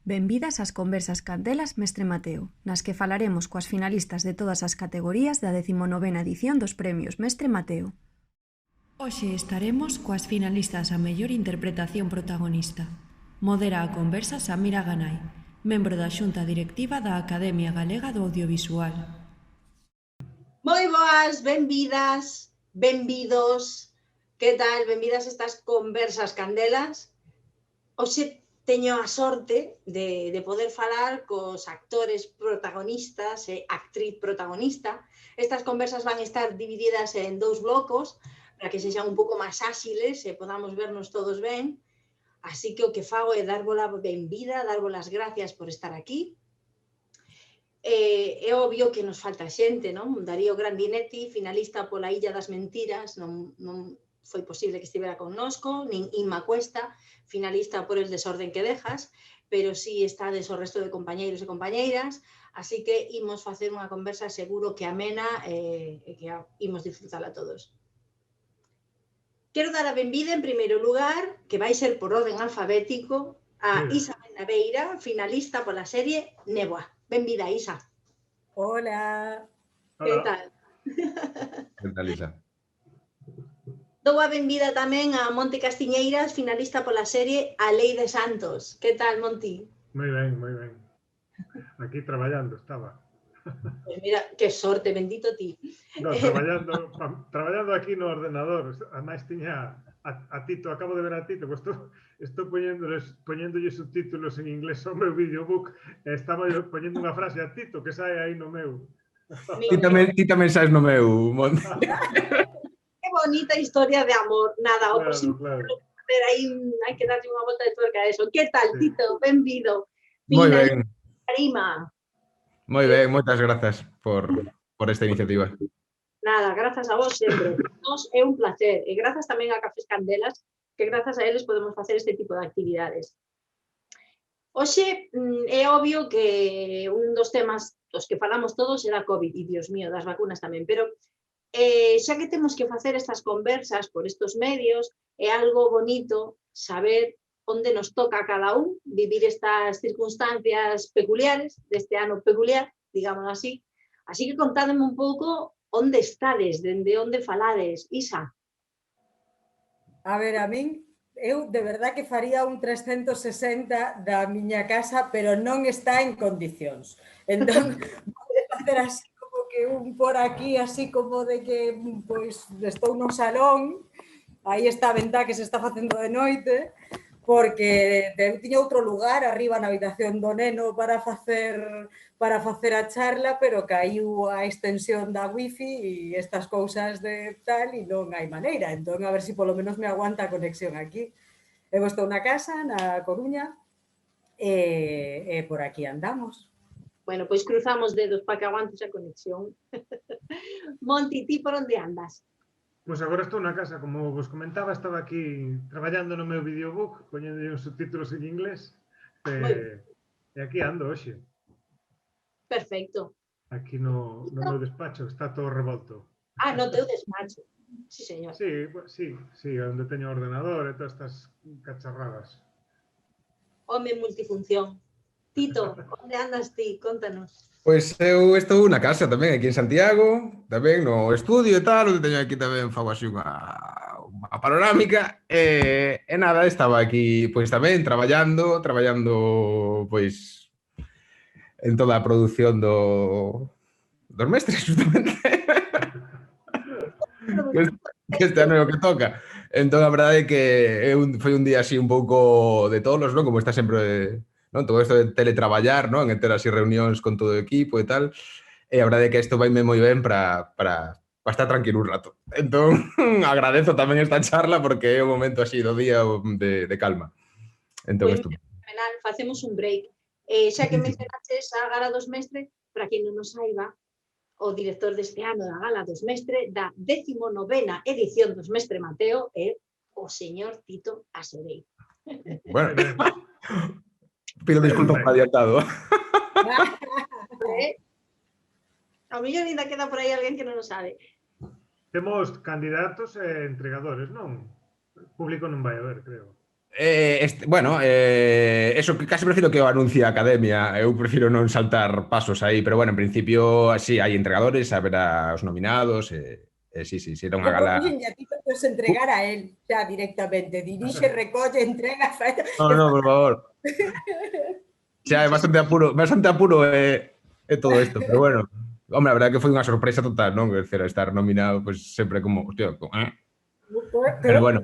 Benvidas ás Conversas Candelas Mestre Mateo, nas que falaremos coas finalistas de todas as categorías da 19ª edición dos Premios Mestre Mateo. Hoxe estaremos coas finalistas a mellor interpretación protagonista. Modera a conversa Samira Ganai, membro da Xunta Directiva da Academia Galega do Audiovisual. Moi boas, benvidas, benvidos, que tal? Benvidas a estas Conversas Candelas. Hoxe teño a sorte de poder falar cos actores protagonistas e actriz protagonista. Estas conversas van estar divididas en dous blocos para que sexan un pouco máis áxiles e podamos vernos todos ben. Así que o que fago é darvos a benvida, darvos as gracias por estar aquí. É obvio que nos falta xente, non? Darío Grandinetti, finalista pola Illa das Mentiras, non foi posible que estivera connosco, nin Inma Cuesta, finalista por El desorden que dejas, pero sí estades o resto de compañeiros e compañeiras, así que imos facer unha conversa seguro que amena e que imos disfrutala todos. Quero dar a benvida, en primeiro lugar, que vai ser por orden alfabético, a Isabel Naveira, finalista pola serie Néboa. Benvida, Isa. Hola. Que tal? Que tal, Isa? Dou a benvida tamén a Monte Castiñeiras, finalista pola serie A Lei de Santos. Que tal, Monti? Moi ben, moi ben. Aquí traballando estaba. Pois mira, que sorte, bendito ti. No, traballando aquí no ordenador. Ademais tiña a Tito, acabo de ver a Tito, pues estou poñéndole subtítulos en inglés ao meu videobook e estaba poñendo unha frase a Tito que sae aí no meu. Ti tamén saes no meu, Monte. Que bonita historia de amor. Nada, o posible. Claro. Pero aí hai que darlle unha volta de tuerca a eso. Que tal, sí. Tito? Benvido. Moi ben. Arima. Moi ben, moitas grazas por esta iniciativa. Nada, grazas a vos sempre. Nos é un placer. E grazas tamén a Cafés Candelas, que grazas a eles podemos facer este tipo de actividades. Hoxe é obvio que un dos temas dos que falamos todos era COVID, e Dios mío, das vacunas tamén, pero xa que temos que facer estas conversas por estos medios, é algo bonito saber onde nos toca a cada un vivir estas circunstancias peculiares, deste ano peculiar, digámoslo así. Así que contádeme un pouco onde estades, dende onde falades, Isa. A ver, a min, eu de verdad que faría un 360 da miña casa, pero non está en condicións. Entón, vou facer así como que un por aquí, así como de que pois estou no salón, aí está a ventá que se está facendo de noite, porque eu tiña outro lugar arriba na habitación do neno para facer a charla, pero caíu a extensión da wifi e estas cousas de tal e non hai maneira. Entón, a ver se polo menos me aguanta a conexión aquí. Eu estou na casa, na Coruña, e por aquí andamos. Bueno, pois cruzamos dedos para que aguantes a conexión. Monti, ti por onde andas? Pois agora estou na casa, como vos comentaba, estaba aquí traballando no meu videobook, poñendo uns subtítulos en inglés, e aquí ando hoxe. Perfecto. Aquí no meu despacho, está todo revolto. Ah, no teu despacho. Sí, señor. Sí, onde teño ordenador e todas estas cacharradas. Home multifunción. Tito, onde andas ti? Contanos. Pois eu estou na casa tamén, aquí en Santiago, tamén no estudio e tal, onde teño aquí tamén fago así unha panorámica, e nada, estaba aquí pois tamén traballando pois en toda a produción dos mestres, justamente. que este ano é o que toca. Entón, a verdade é que foi un día así un pouco de tolos, non? Como está sempre, non? Todo isto de teletraballar, non? En ter así reunións con todo o equipo e tal. E a verdade é que isto vaime moi ben para estar tranquilo un rato. Entón, agradezo tamén esta charla porque é o momento así do día de calma. Entón, isto. Facemos un break. Xa que mencionaches a Gala dos Mestres, para quen non nos saiba, o director deste ano da Gala dos Mestres, da 19ª edición dos Mestre Mateo, é o señor Tito Asereiro. Bueno, pido disculpas por adiantado. A mellor ainda queda por aí alguén que non o sabe. Temos candidatos e entregadores, non? O público non vai a ver, creo. Bueno, eso que casi prefiro que o anuncie a Academia. Eu prefiro non saltar pasos aí, pero bueno, en principio, así, hai entregadores, haberá os nominados, sí, era unha Eu gala... propúxenlle a ti que os entregar a él xa directamente. Dirixe, recolle, entrega, fai... No, por favor. Xa, é bastante apuro todo isto, pero bueno. Hombre, a verdade é que foi unha sorpresa total, non? Quer dizer, estar nominado, pues sempre como, hostia, pero bueno,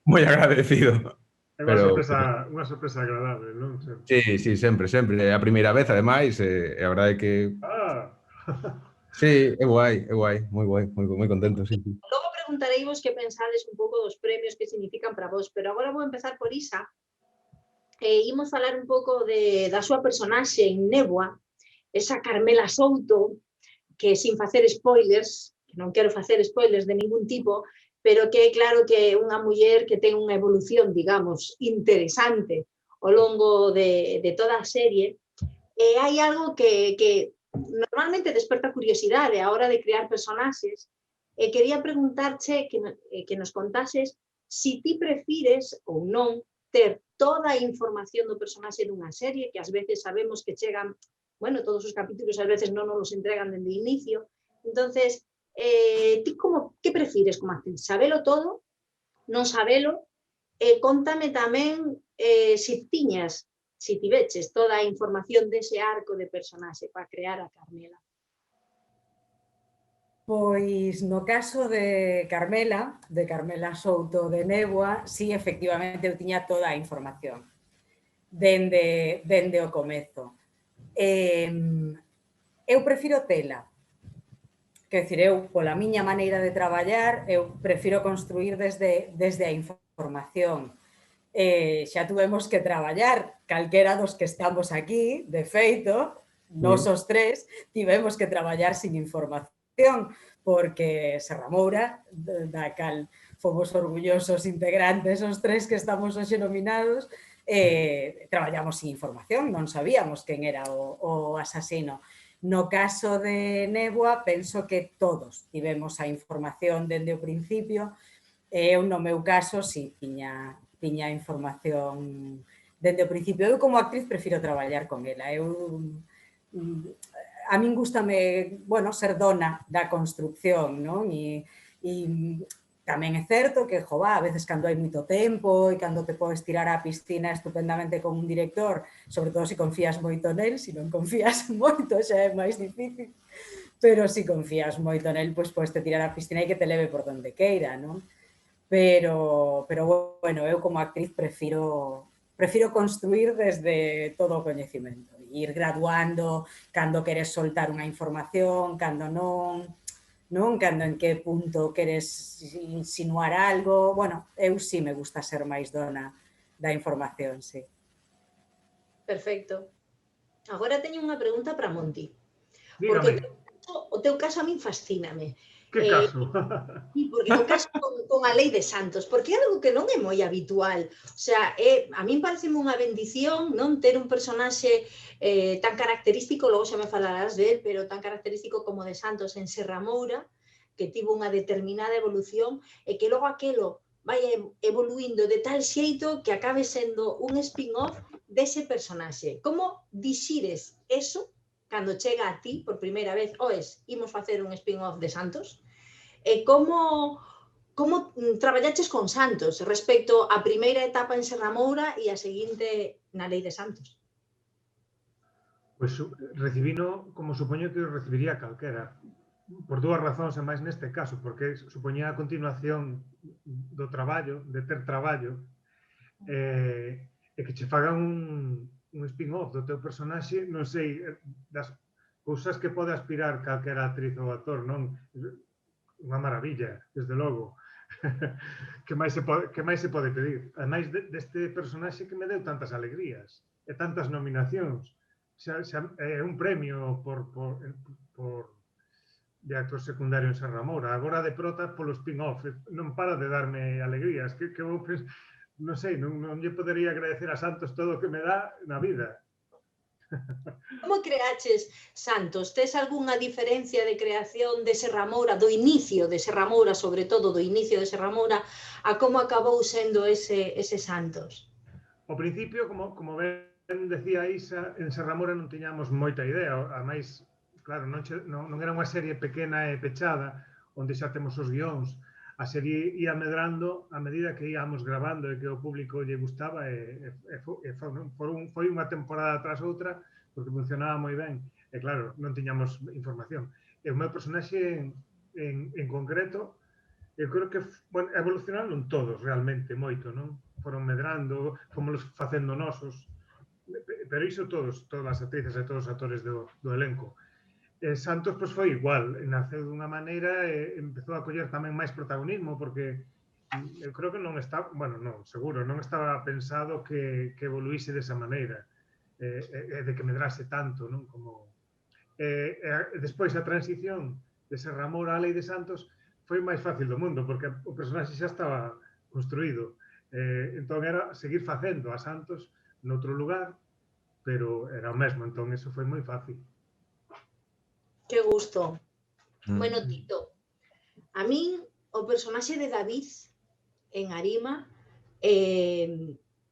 moi agradecido. É Pero unha sorpresa agradable, non? sí, sempre. É a primeira vez, ademais, e a verdade é que Ah! sí, é guai, moi contento, sí. Logo preguntareivos que pensades un pouco dos premios que significan para vos, pero agora vou empezar por Isa. Imos falar un pouco da súa personaxe en Néboa, esa Carmela Souto, que sin facer spoilers, que non quero facer spoilers de ningún tipo, pero que é claro que é unha muller que ten unha evolución, digamos, interesante ao longo de toda a serie. E hai algo que normalmente desperta curiosidade a hora de crear personaxes, e quería preguntarche que nos contases si ti prefires ou non ter toda a información do personaxe dunha serie, que ás veces sabemos que chegan, bueno, todos os capítulos ás veces non nos entregan dende o inicio. Entonces, ti que prefires como actriz? Sabelo todo? Non sabelo? Contame tamén se tiveches toda a información dese arco de personaxe para crear a Carmela. Pois no caso de Carmela Souto de Néboa, sí, efectivamente, eu tiña toda a información dende o comezo. Eu prefiro tela. Quer dicir, eu, pola miña maneira de traballar, eu prefiro construir desde a información. Xa tuvemos que traballar, calquera dos que estamos aquí, de feito, nos os tres, tivemos que traballar sin información, porque Serra Moura, da cal fomos orgullosos integrantes os tres que estamos hoxe nominados, traballamos sin información, non sabíamos quen era o asasino. No caso de Néboa, penso que todos tivemos a información dende o principio. Eu, no meu caso, si tiña información dende o principio. Eu, como actriz, prefiro traballar con ela. A min gústame, bueno, ser dona da construcción, non? E tamén é certo que, a veces cando hai moito tempo e cando te podes tirar á piscina estupendamente con un director, sobre todo se confías moito nel, se non confías moito xa é máis difícil, pero se confías moito nel, pois podes te tirar á piscina e que te leve por donde queira, non? Pero bueno, eu como actriz prefiro construir desde todo o coñecemento, ir graduando cando queres soltar unha información, cando non, cando en que punto queres insinuar algo. Bueno, eu sí me gusta ser máis dona da información, sí. Perfecto. Agora teño unha pregunta para Monti. Dígame. Porque o teu caso a min fascíname. Que caso? Porque o caso con a lei de Santos, porque é algo que non é moi habitual. O sea, a min pareceme unha bendición non ter un personaxe tan característico, logo xa me falarás del, pero tan característico como de Santos en Serra Moura, que tivo unha determinada evolución e que logo aquelo vai evoluindo de tal xeito que acabe sendo un spin-off dese personaxe. Como dixires eso cando chega a ti por primeira vez, imos facer un spin-off de Santos? E como traballaches con Santos respecto á primeira etapa en Serra Moura e a seguinte na Lei de Santos? Pois recibino como supoño que o recibiría calquera, por dúas razóns, e máis neste caso, porque supoñía a continuación do traballo, de ter traballo, e que che fagan un spin-off do teu personaxe, non sei, das cousas que pode aspirar calquera actriz ou actor, non? Unha maravilla, desde logo. Que máis se pode pedir? Ademais deste personaxe que me deu tantas alegrías e tantas nominacións. É un premio de actor secundario en Serra Moura. Agora de prota polo spin-off. Non para de darme alegrías. Non sei, non lle podería agradecer a Santos todo o que me dá na vida. Como creaches Santos? Tes algunha diferencia de creación de Serra Moura, do inicio de Serra Moura, sobre todo do inicio de Serra Moura, a como acabou sendo ese Santos? ao principio, como ben decía Isa, en Serramora non tiñamos moita idea, ademais, claro, non era unha serie pequena e pechada, onde xa temos os guións. A serie ia medrando a medida que íamos grabando e que o público lle gustaba foi unha temporada tras outra porque funcionaba moi ben e claro, non tiñamos información. E o meu personaxe en concreto, eu creo que evolucionaron todos realmente moito, non? Foron medrando, fomos facendo nosos, pero iso todas as actrices e todos os actores do elenco. Santos pois foi igual, naceu dunha maneira e empezou a coller tamén máis protagonismo porque eu creo que non está, bueno, non, seguro, non estaba pensado que evoluíse desa maneira de que medrase tanto, non? Como despois a transición de Serramora á Lei de Santos foi o máis fácil do mundo porque o personaxe xa estaba construído. Entón era seguir facendo a Santos noutro lugar, pero era o mesmo, entón eso foi moi fácil. Que gusto. Bueno, Tito, a min o personaxe de David en Arima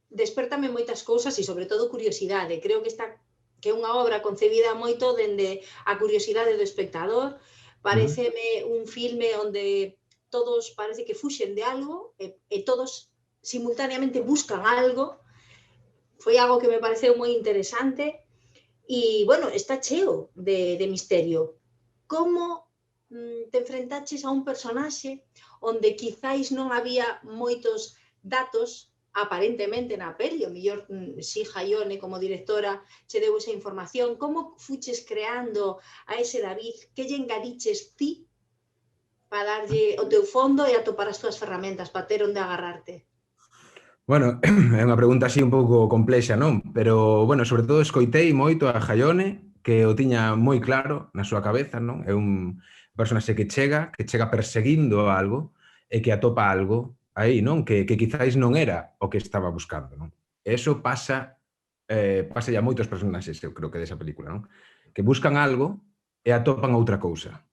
despertame moitas cousas e sobre todo curiosidade. Creo que é unha obra concebida moito dende a curiosidade do espectador. Pareceme un filme onde todos parece que fuxen de algo e todos simultaneamente buscan algo. Foi algo que me pareceu moi interesante. E, bueno, está cheo de misterio. Como te enfrentaches a un personaxe onde quizáis non había moitos datos aparentemente na peli, o mellor si Hayone como directora che deu esa información, como fuches creando a ese David, que lle engadiches ti para darlle o teu fondo e atopar as túas ferramentas para ter onde agarrarte? Bueno, é unha pregunta así un pouco complexa, non? Pero, bueno, sobre todo escoitei moito a Hayone, que o tiña moi claro na súa cabeza, non? É un personaxe que chega perseguindo algo e que atopa algo aí, non? Que quizáis non era o que estaba buscando, non? E iso pasa a moitos personaxes, eu creo que desa película, non? Que buscan algo e atopan outra cousa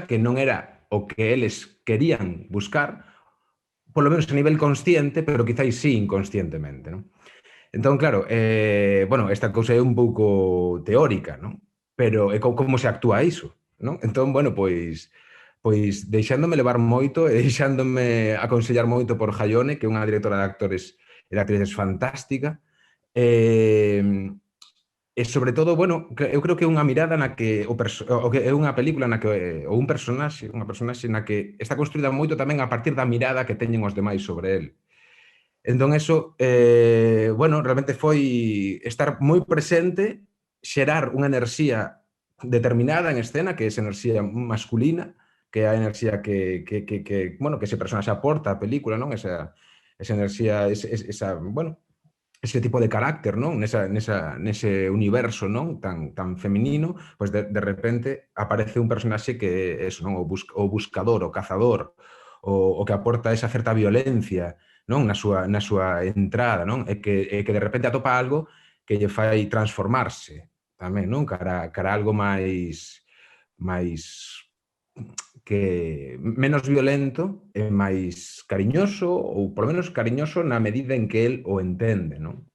que non era o que eles querían buscar, polo menos a nivel consciente, pero quizáis sí inconscientemente, non? Entón, claro, bueno, esta cousa é un pouco teórica, non? Pero é como se actúa iso, non? Entón, bueno, pois deixándome levar moito e deixándome aconsellar moito por Hayone, que é unha directora de actores e de actrices fantástica, e sobre todo, bueno, eu creo que é unha mirada na que é unha película na que ou unha personaxe na que está construída moito tamén a partir da mirada que teñen os demais sobre el. Entón, eso, bueno, realmente foi estar moi presente, xerar unha enerxía determinada en escena, que é esa enerxía masculina, que é a enerxía que bueno, que ese personaxe aporta á película, non? Esa enerxía, esa, bueno, ese tipo de carácter, non? Nese universo, non? Tan feminino, pois de repente aparece un personaxe que é eso, non? O buscador, o cazador, o que aporta esa certa violencia, non? Na súa entrada, non? E que de repente atopa algo que lle fai transformarse tamén, non? Cara a algo máis que menos violento e máis cariñoso, ou polo menos cariñoso na medida en que el o entende, non?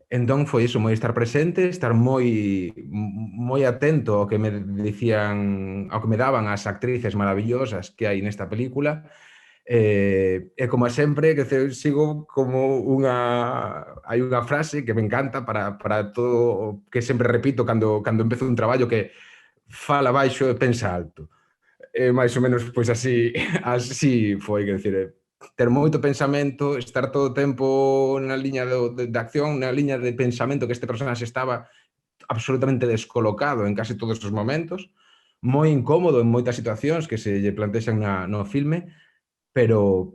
Entón foi iso, moi estar presente, estar moi atento ao que me dicían, ao que me daban as actrices maravillosas que hai nesta película, e como sempre, que sigo como hai unha frase que me encanta para todo, que sempre repito cando empezo un traballo, que fala baixo e pensa alto. máis ou menos pois así foi, quer dicir, ter moito pensamento, estar todo o tempo na liña de acción, na liña de pensamento, que este personaxe estaba absolutamente descolocado en case todos os momentos, moi incómodo en moitas situacións que se lle plantexan no filme, pero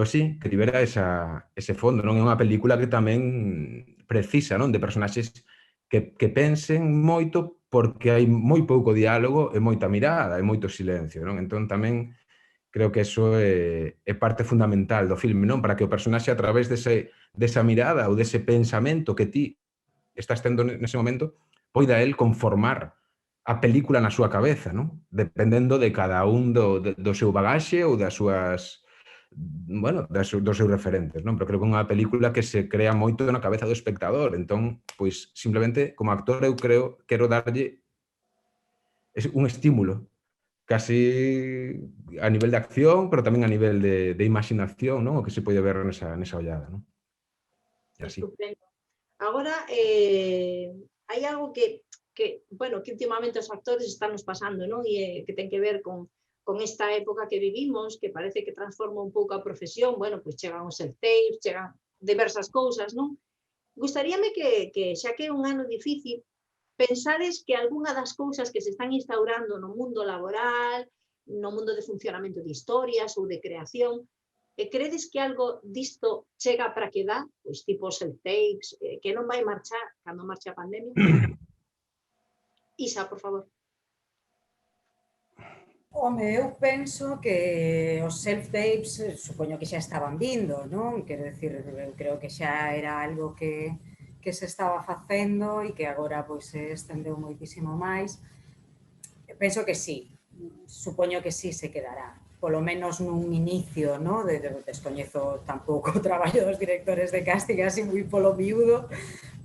sí, que libera ese fondo, non? É unha película que tamén precisa, non? De personaxes que pensen moito, porque hai moi pouco diálogo e moita mirada e moito silencio, non? Entón tamén creo que eso é parte fundamental do filme, non? Para que o personaxe, a través desa mirada ou dese pensamento que ti estás tendo nese momento, poida el conformar a película na súa cabeza, non? Dependendo de cada un do seu bagaxe ou das súas bueno, dos seus referentes, non? Pero creo que é unha película que se crea moito na cabeza do espectador, entón, pois, simplemente, como actor, eu quero darlle un estímulo, casi a nivel de acción, pero tamén a nivel de imaginación, non? O que se pode ver nesa ollada, non? E así. Estupendo. Agora, hai algo bueno, que últimamente os actores están nos pasando, non? E que ten que ver con esta época que vivimos, que parece que transforma un pouco a profesión, bueno, pois chegan os self-tapes, chegan diversas cousas, non? Gustaríame que xa que é un ano difícil, pensades que algunha das cousas que se están instaurando no mundo laboral, no mundo de funcionamento de historias ou de creación, credes que algo disto chega para quedar? Pois tipo self-tapes, que non vai marchar cando marche a pandemia? Isa, por favor. Home, eu penso que os self-tapes supoño que xa estaban vindo, non? Quero decir, eu creo que xa era algo que se estaba facendo e que agora pois se estendeu moitísimo máis. Penso que sí, supoño que sí se quedará, polo menos nun inicio, no? Descoñezo tampouco o traballo dos directores de casting así moi polo miúdo,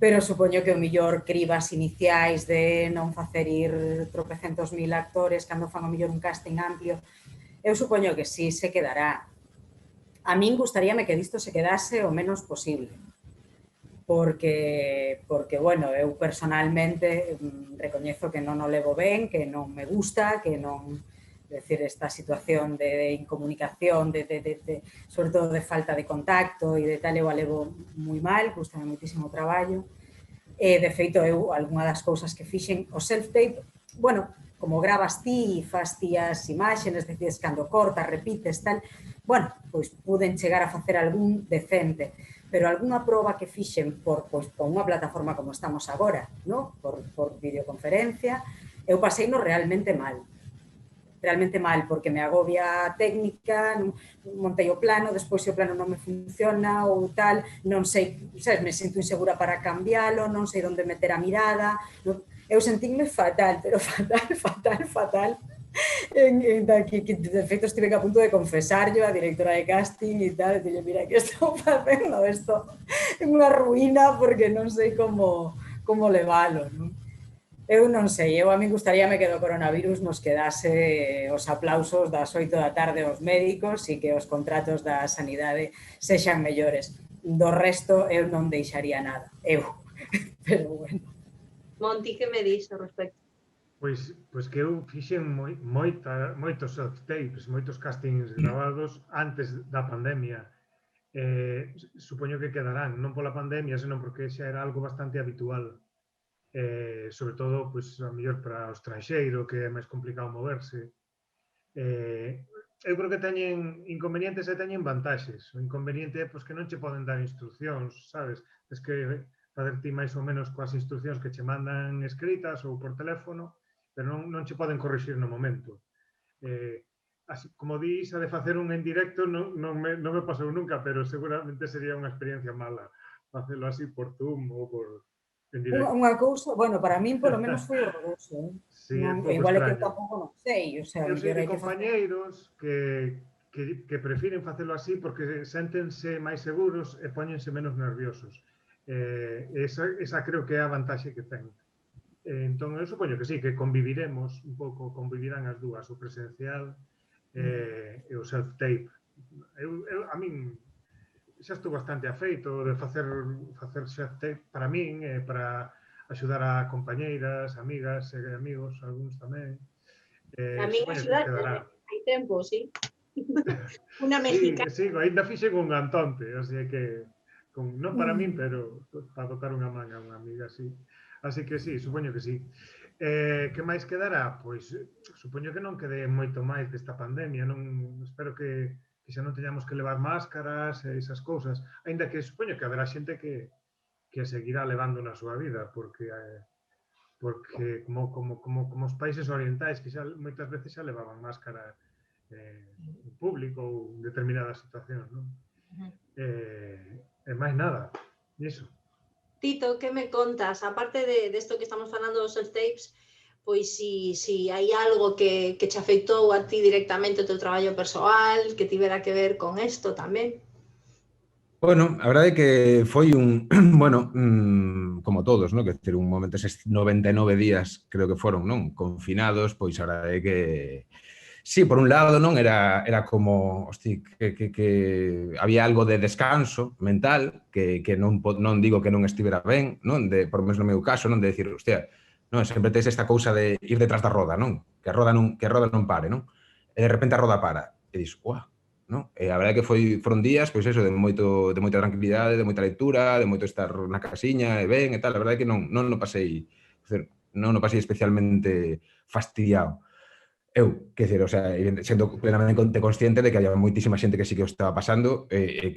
pero supoño que o millor cribas iniciais de non facer ir tropecentos mil actores cando fan o millor un casting amplio, eu supoño que sí se quedará. A min gustaríame que disto se quedase o menos posible, porque, bueno, eu personalmente recoñezo que non o levo ben, que non me gusta, que non, decir, esta situación de incomunicación, sobre todo de falta de contacto e de tal, eu a levo moi mal, gustame moitísimo o traballo. De feito, eu, algunha das cousas que fixen, o self-tape, bueno, como gravas ti e faz ti as imaxes, decides cando cortas, repites, tal, bueno, pois puden chegar a facer algún decente, pero algunha proba que fixen por unha plataforma como estamos agora, no? por videoconferencia, eu pasei no realmente mal, porque me agobia a técnica, montei o plano, despois se o plano non me funciona ou tal, non sei, sabes, me sinto insegura para cambiálo, non sei onde meter a mirada, eu sentínme fatal, pero fatal. Que de feito estive a punto de confesarlo a directora de casting e tal, e dille, mira, que estou facendo isto é unha ruína porque non sei como leválo, non? Eu non sei, a mí gustaríame que do coronavirus nos quedase os aplausos das 8 da tarde aos médicos e que os contratos da sanidade sexan mellores. Do resto, eu non deixaría nada, pero bueno. Monti, que me dís ao respecto? Pois que eu fixen moitos self-tapes, moitos castings gravados antes da pandemia. Supoño que quedarán, non pola pandemia, senón porque xa era algo bastante habitual. Sobre todo, pois, a mellor para o estranxeiro, que é máis complicado moverse. Eu creo que teñen inconvenientes e teñen vantaxes. O inconveniente é pois, que non che poden dar instruccións, sabes? Tens que fazer ti máis ou menos coas instruccións que che mandan escritas ou por teléfono, pero non che poden corrixir no momento. Así, como dis, a de facer un en directo non me pasou nunca, pero seguramente sería unha experiencia mala facelo así por Zoom ou por en directo. Unha cousa, bueno, para min polo menos foi horroroso. Sí, é pouco igual é que extraño. tampouco non sei, o sea, eu sei de hai que compañeiros que prefiren facelo así porque séntense máis seguros e póñense menos nerviosos. Esa creo que é a vantaxe que ten. Entón, eu supoño que sí, que conviviremos un pouco, convivirán as dúas, o presencial e o self-tape. A min xa estou bastante afeito de facer self-tape para min, para axudar a compañeiras, amigas e amigos, algúns tamén. A min axudar hai tempo, sí. Unha mexicana. Sí, ainda fixen un Antonte, o sea que non para min, pero para botar unha man a unha amiga, sí. Así que sí, supoño que sí. Que máis quedará? Pois supoño que non quede moito máis desta pandemia, non espero que xa non teñamos que levar máscaras e esas cousas, aínda que supoño que haberá xente que seguirá levando na súa vida, porque como os países orientais que xa moitas veces xa levaban máscara en público ou en determinadas situacións, non? E máis nada, iso. Tito, que me contas? Aparte de esto que estamos falando dos self-tapes, pois si hai algo que che afectou a ti directamente o teu traballo persoal, que tivera que ver con isto tamén. Bueno, a verdade é que foi un, bueno, como todos, non? Que ter un momento, eses 99 días, creo que foron, non? Confinados, pois a verdade é que sí, por un lado, non? Era como, hosti, que había algo de descanso mental, que non digo que non estivera ben, non? Por lo menos no meu caso, non? De decir, hostia, non? Sempre tes esta cousa de ir detrás da roda, non? Que a roda non pare, non? E de repente a roda para. E dis, uah, non? E a verdade é que foron días, pois eso, de moita tranquilidade, de moita lectura, de moito estar na casiña e ben e tal. A verdade é que non o pasei, non o pasei especialmente fastidiado. Quer dizer, o sea, sendo plenamente consciente de que había moitísima xente que sí que o estaba pasando e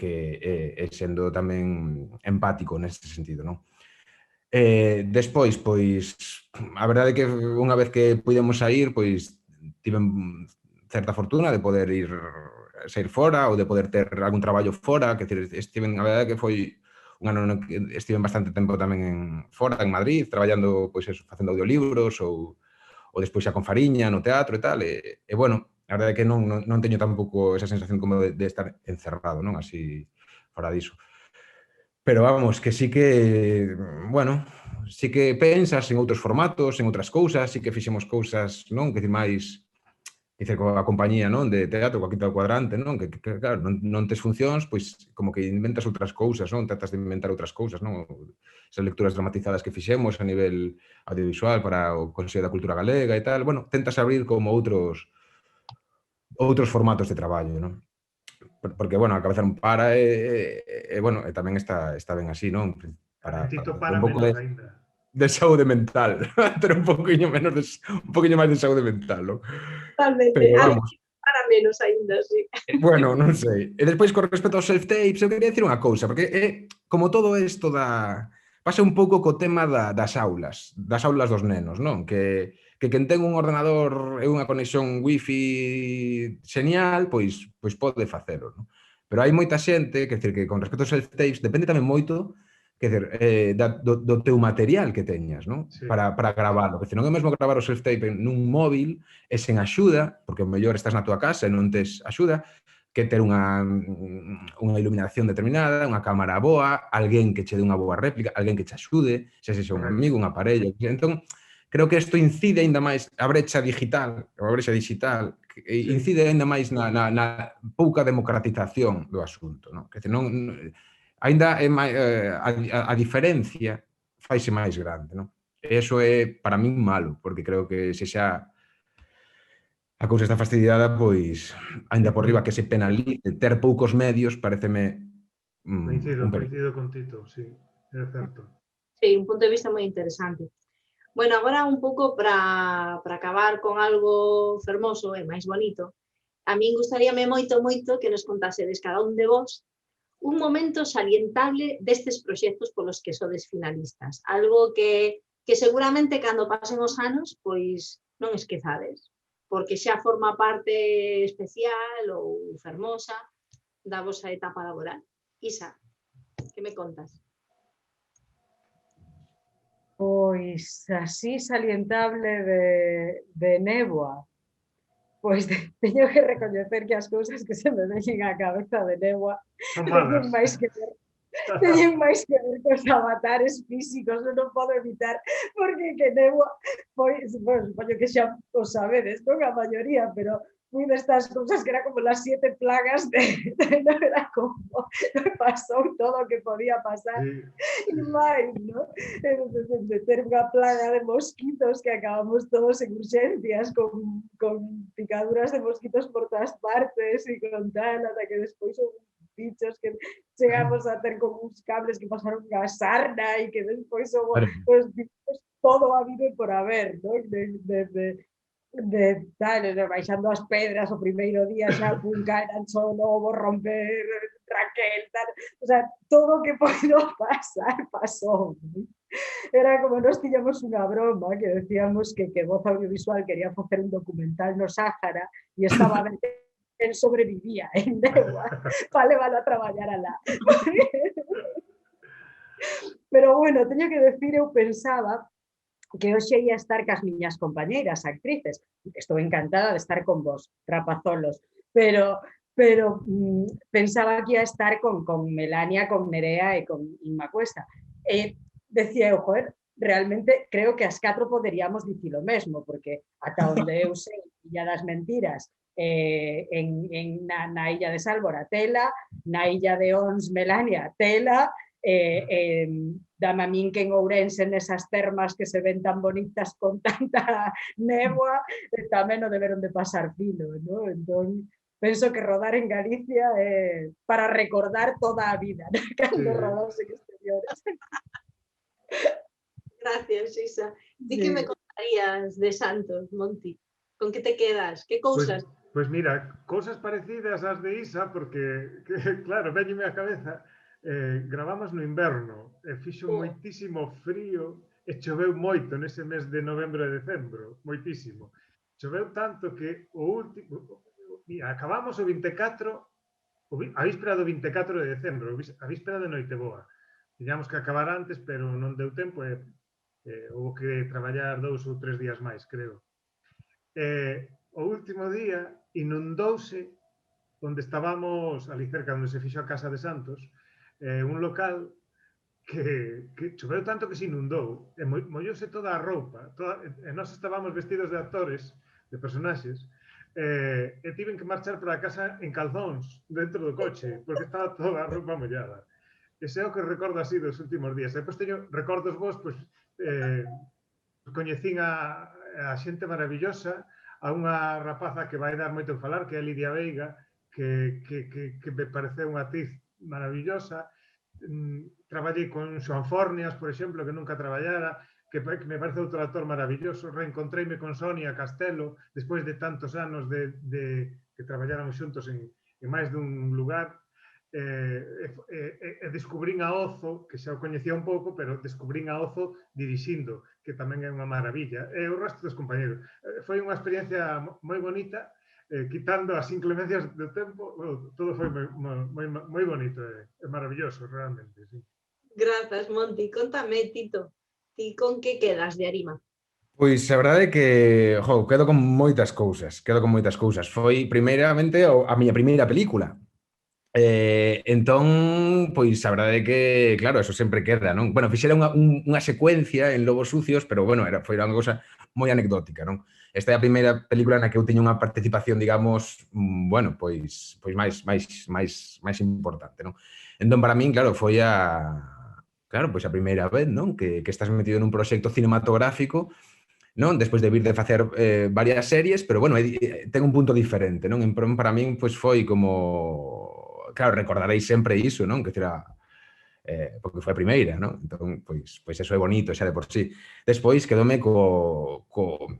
sendo tamén empático neste sentido, non? Despois, pois, a verdade é que unha vez que pudemos sair, pois, tiven certa fortuna de poder sair fora ou de poder ter algún traballo fora, quer dizer, a verdade é que foi un ano no que estiven bastante tempo tamén fora, en Madrid, traballando, pois eso, facendo audiolibros ou despois xa con Fariña no teatro e tal, e bueno, a verdade é que non teño tampouco esa sensación como de estar encerrado, non? Así, fora diso. Pero vamos, que sí que, bueno, sí que pensas en outros formatos, en outras cousas, sí que fixemos cousas, non? Que máis, dice, coa compañía, non? De teatro, coa Quinta do Cuadrante, non? Que claro, non tes funcións, pois como que inventas outras cousas, non? Tratas de inventar outras cousas, non? Esas lecturas dramatizadas que fixemos a nivel audiovisual para o Consello da Cultura Galega e tal, bueno, tentas abrir como outros formatos de traballo, non? Porque, bueno, a cabeza non para bueno, e tamén está ben así, non? En Tito Ter para un pouco menos ainda. de saúde mental, ter un poquinho máis de saúde mental, non? Totalmente, Pero a vamos, para menos aínda, sí. bueno, non sei. E despois, con respecto aos self-tapes, eu quería dicir unha cousa, porque como todo isto pasa un pouco co tema das aulas dos nenos, non? Que quen ten un ordenador e unha conexión wifi xenial, pois pode facelo, non? Pero hai moita xente, quer dizer, que con respecto aos self-tapes, depende tamén moito, quer dizer, do teu material que teñas, non? Sí. Para gravalo. Quer dizer, non é mesmo gravar o self-tape nun móvil e sen axuda, porque o mellor estás na tua casa e non tes axuda, que ter unha iluminación determinada, unha cámara boa, alguén que che dé unha boa réplica, alguén que che axude, xa sexa un amigo, unha parella. Entón, creo que isto incide aínda máis a brecha digital, incide aínda máis na pouca democratización do asunto, non? Que aínda é máis, a diferencia faise máis grande, non? E iso é, para min, malo, porque creo que se xa a cousa está fastidiada, pois, aínda por riba que se penalice ter poucos medios, pareceme un perigo. Coincido con Tito, sí, é certo. Sí, un punto de vista moi interesante. Bueno, agora un pouco para acabar con algo fermoso e máis bonito, a min gustaríame moito que nos contasedes cada un de vos un momento salientable destes proxectos polos que sodes finalistas. Algo que seguramente cando pasen os anos, pois non esquezades, porque xa forma parte especial ou fermosa da vosa etapa laboral. Isa, que me contas? Pois así salientable de néboa. Pois teño que recoñecer que as cousas que se me veñen á cabeza de néboa teñen máis que ver cos avatares físicos, non podo evitar, porque que néboa, pois, supoño que xa o sabedes, non a maioría, pero fui destas cousas que era como las 7 plagas non era como pasou todo o que podía pasar e máis, non? De ter unha plaga de mosquitos que acabamos todos en urgencias con picaduras de mosquitos por todas partes e con tal, ata que despois houve bichos que chegamos a ter como uns cables que pasaron unha sarna e que despois os bichos todo habido e por haber, non? De tal, baixando as pedras o primeiro día xa caer Ancho Novo, romper Raquel, tal, o sea, todo o que podo pasar, pasou. Era como nós tiñamos unha broma que decíamos que Voz Audiovisual quería facer un documental no Sáhara e estaba a ver el sobrevivía en néboa para levarlo a traballar alá. Pero bueno, teño que decir, eu pensaba que hoxe ia estar cas miñas compañeiras actrices. Estou encantada de estar con vos, rapazolos, pero pensaba que ia estar con Melania, con Nerea e con Inma Cuesta. Decía eu, joder, realmente creo que as 4 poderíamos dicir o mesmo, porque ata onde eu sei, Illa das Mentiras, na Illa de Sálvora, tela, na Illa de Ons, Melania, tela, dame a min que en Ourense nesas termas que se ven tan bonitas con tanta néboa, tamén non deberon de pasar filo, ¿no? Entón, penso que rodar en Galicia é para recordar toda a vida, ¿no? Cando rodas en exteriores. Gracias, Isa. Di que me contarías de Santos, Monti? Con que te quedas? Que cousas? Pues mira, cousas parecidas ás de Isa, porque, claro, véñeme a cabeza, gravamos no inverno, e fixo moitísimo frío, e choveu moito nese mes de novembro e decembro, moitísimo. Choveu tanto que o último, acabamos o 24, a víspera do 24 de decembro, a víspera de Noiteboa. Tiñamos que acabar antes, pero non deu tempo e houve que traballar 2 ou 3 días máis, creo. O último día inundouse onde estábamos ali cerca, onde se fixo a Casa de Santos, un local que choveu tanto que se inundou e mollouse toda a roupa, e nós estábamos vestidos de actores, de personaxes, e tiven que marchar para a casa en calzóns dentro do coche, porque estaba toda a roupa mollada. Ese é o que recordo así dos últimos días. E depois teño recordos vos, pois, coñecín a xente maravillosa, a unha rapaza que vai dar moito que falar, que é Lidia Veiga, que me pareceu unha actriz maravillosa. Traballei con Xoan Fornias, por exemplo, que nunca traballara, que me parece outro actor maravilloso. Reencontreime con Sonia Castelo, despois de tantos anos de que traballáramos xuntos en máis dun lugar. Descubrín a Ozo, que xa o coñecía un pouco, pero descubrín a Ozo dirixindo, que tamén é unha maravilla. E o resto dos compañeros. Foi unha experiencia moi bonita, quitando as inclemencias do tempo, todo foi moi bonito, é maravilloso, realmente. Sí. Grazas, Monti. Contame, Tito, ti con que quedas de Arima? Pois a verdade é que, quedo con moitas cousas, Foi, primeiramente, a miña primeira película. Entón, pois a verdade é que, claro, eso sempre queda, non? Bueno, fixera unha secuencia en Lobos Sucios, pero, bueno, foi unha cousa moi anecdótica, non? Esta é a primeira película na que eu teño unha participación, digamos, bueno, pois máis importante, non? Entón, para min, claro, foi pois a primeira vez, non? Que estás metido nun proxecto cinematográfico, non? Despois de vir de facer varias series, pero, bueno, ten un punto diferente, non? Para min, pois foi como... Claro, recordaréis sempre iso, non? Que será... porque foi a primeira, non? Entón, pois eso é bonito, xa de por sí. Despois, quedome con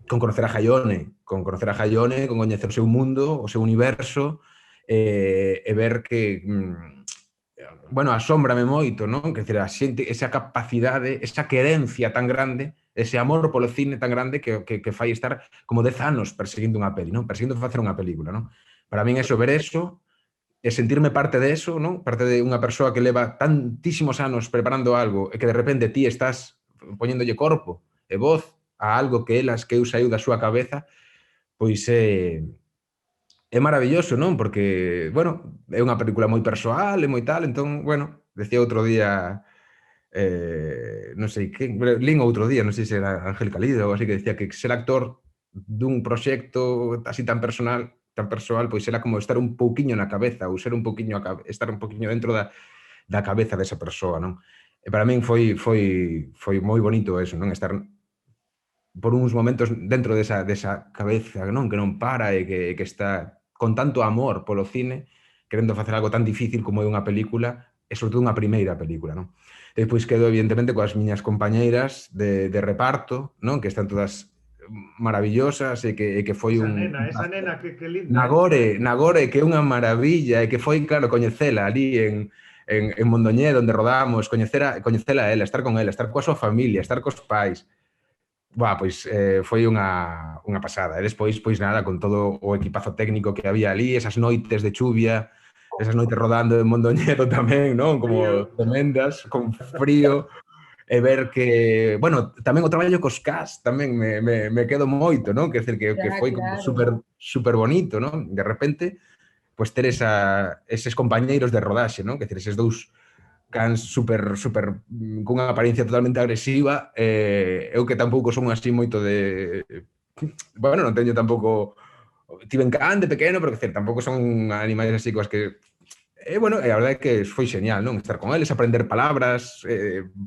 conocer a Jaione, con coñecer o seu mundo, o seu universo, e ver que... bueno, asómbrame moito, non? Que a xente, esa capacidade, esa querencia tan grande, ese amor polo cine tan grande que fai estar como 10 anos perseguindo unha peli, non? Perseguindo facer unha película, non? Para min eso, ver eso, e sentirme parte de eso, non? Parte de unha persoa que leva tantísimos anos preparando algo e que de repente ti estás poñéndolle corpo e voz a algo que eu saiu da súa cabeza, pois é maravilloso, non? Porque, bueno, é unha película moi persoal e moi tal, entón, bueno, decía outro día, non sei que, lín outro día, non sei se era Ángel Calido ou así, que decía que ser actor dun proxecto así tan persoal, pois era como estar un pouquiño na cabeza, ou estar un pouquiño dentro da cabeza desa persoa, non? E para min foi moi bonito eso, non? Estar por uns momentos dentro desa cabeza, non? Que non para e que está con tanto amor polo cine, querendo facer algo tan difícil como é unha película, e sobre todo unha primeira película, non? Depois quedo, evidentemente, coas miñas compañeiras de reparto, non? Que están todas maravillosas e que foi esa nena que linda. Nagore, que é unha maravilla e que foi, claro, coñecela ali en Mondoñedo, onde rodamos, coñecela a ela, estar con ela, estar coa súa familia, estar cos pais. Pois foi unha pasada. E despois, pois nada, con todo o equipazo técnico que había ali, esas noites de chuvia, esas noites rodando en Mondoñedo tamén, non? Como tremendas, con frío. e ver que, bueno, tamén o traballo cos cast tamén me quedo moito, non? Que decir, que foi como Claro. super bonito, non? De repente, pues ter eses compañeiros de rodaxe, non? Que decir, eses dous cans super cunha apariencia totalmente agresiva, eu que tampouco son así moito de... Bueno, non teño tampouco... Tiven can de pequeno, pero que decir, tampouco son animais así coas que... bueno, a verdade é que foi genial, non? Estar con eles, aprender palabras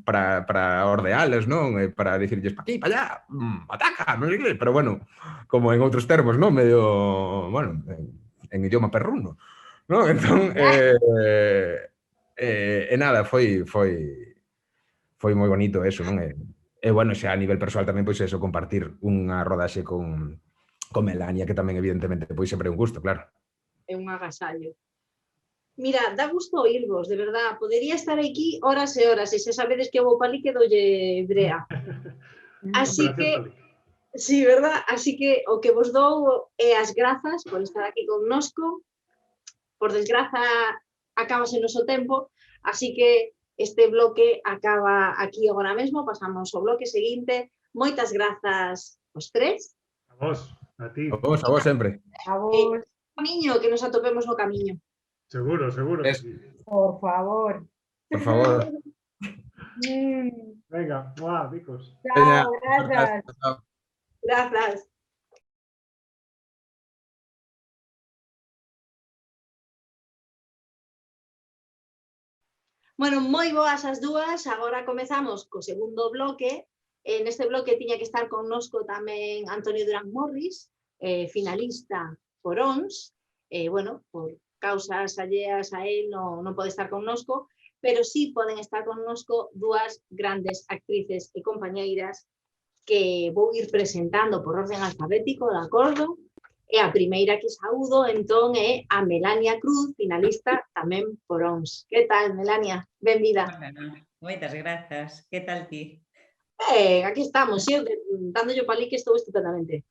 para ordealas, non? Para dicirlles pa aquí, pa allá, ataca, non sei que, pero bueno, como en outros termos, non? Medio, bueno, en idioma perruno, non? Entón, nada, foi moi bonito eso, non? Bueno, xa a nivel persoal tamén, pois eso, compartir unha rodaxe con Melania, que tamén evidentemente pois sempre é un gusto, claro. É un agasallo. Mira, dá gusto oírvos, de verdad. Podería estar aquí horas e horas, e se sabedes que vou palí que doulle brea. Así que, sí, verdad? Así que o que vos dou é as grazas por estar aquí connosco. Por desgraza, acabase o noso tempo, así que este bloque acaba aquí agora mesmo, pasamos ao bloque seguinte. Moitas grazas aos tres. A vos, a ti. A vos sempre. A vos. Camiño, que nos atopemos no camiño. Seguro que sí. Por favor. Por favor. Venga, ¡mua, bicos! Chao, gracias. Grazas. Bueno, moi boas as dúas, agora comezamos co segundo bloque. Neste bloque tiña que estar connosco tamén Antonio Durán Morris, finalista por ONS, bueno, por causas alleas a él non pode estar connosco, pero sí poden estar connosco dúas grandes actrices e compañeiras que vou ir presentando por orden alfabético, de acordo? E a primeira que saúdo, entón, é a Melania Cruz, finalista tamén por ONS. Que tal, Melania? Benvida. Moitas grazas. Que tal ti? Aquí estamos, eu dándolle palí que estou estupendamente.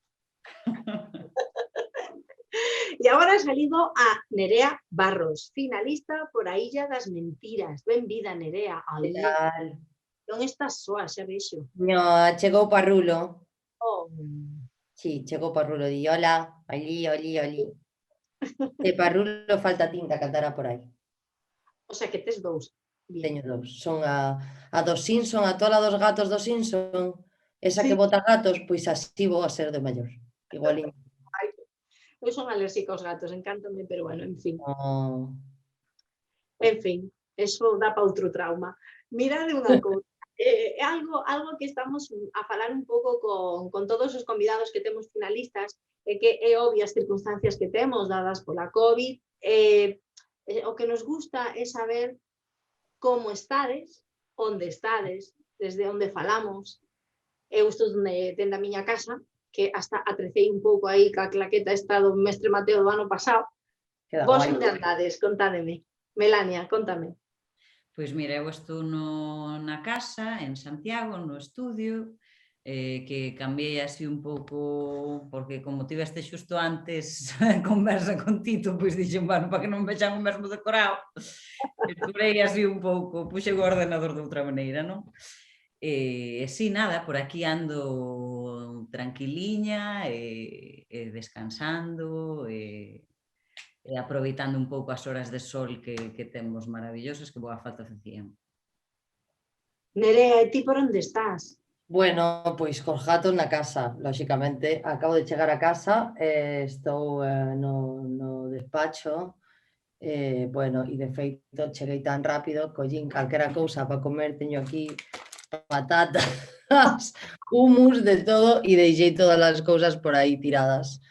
E agora ha salido a Nerea Barros, finalista por A Illa das Mentiras. Benvida, Nerea. Que tal? Non estás soa, xa vexo. No, chegou Parrulo. Oh. Sí, chegou Parrulo. Di, hola, oli. De Parrulo falta tinta, cantará por aí. O sea, que tes dous. Bien. Teño dous. Son a dos Simpson, a tola dos gatos dos Simpson. Esa Sí. que bota gatos, pois así vou a ser de maior. Igualín. Eu son alérxica aos gatos, encántame, pero bueno, en fin. Oh. En fin, eso dá para outro trauma. Mirade unha cousa. É algo que estamos a falar un pouco con todos os convidados que temos finalistas, é que é obvio as circunstancias que temos dadas pola COVID. O que nos gusta é saber como estades, onde estades, desde onde falamos. Eu estou dende a miña casa, que hasta atrecei un pouco aí ca claqueta esta do mestre Mateo do ano pasado. Vos onde andades? Contádeme. Melania, contame. Pois mira, eu estou na casa, en Santiago, no estudio, que cambiei así un pouco, porque como tiveste xusto antes conversa con Tito, pois dixen, bueno, para que non vexan o mesmo decorado, decorei así un pouco, puxen o ordenador de outra maneira, non? E sí, nada, por aquí ando tranquiliña, descansando, e aproveitando un pouco as horas de sol que temos maravillosas, que boa falta facían. Nerea, e ti por onde estás? Bueno, pois cos gatos na casa, lóxicamente. Acabo de chegar a casa, estou no despacho, bueno, e de feito cheguei tan rápido, collín calquera cousa para comer, teño aquí patatas, hummus, de todo, e deixei todas as cousas por aí tiradas.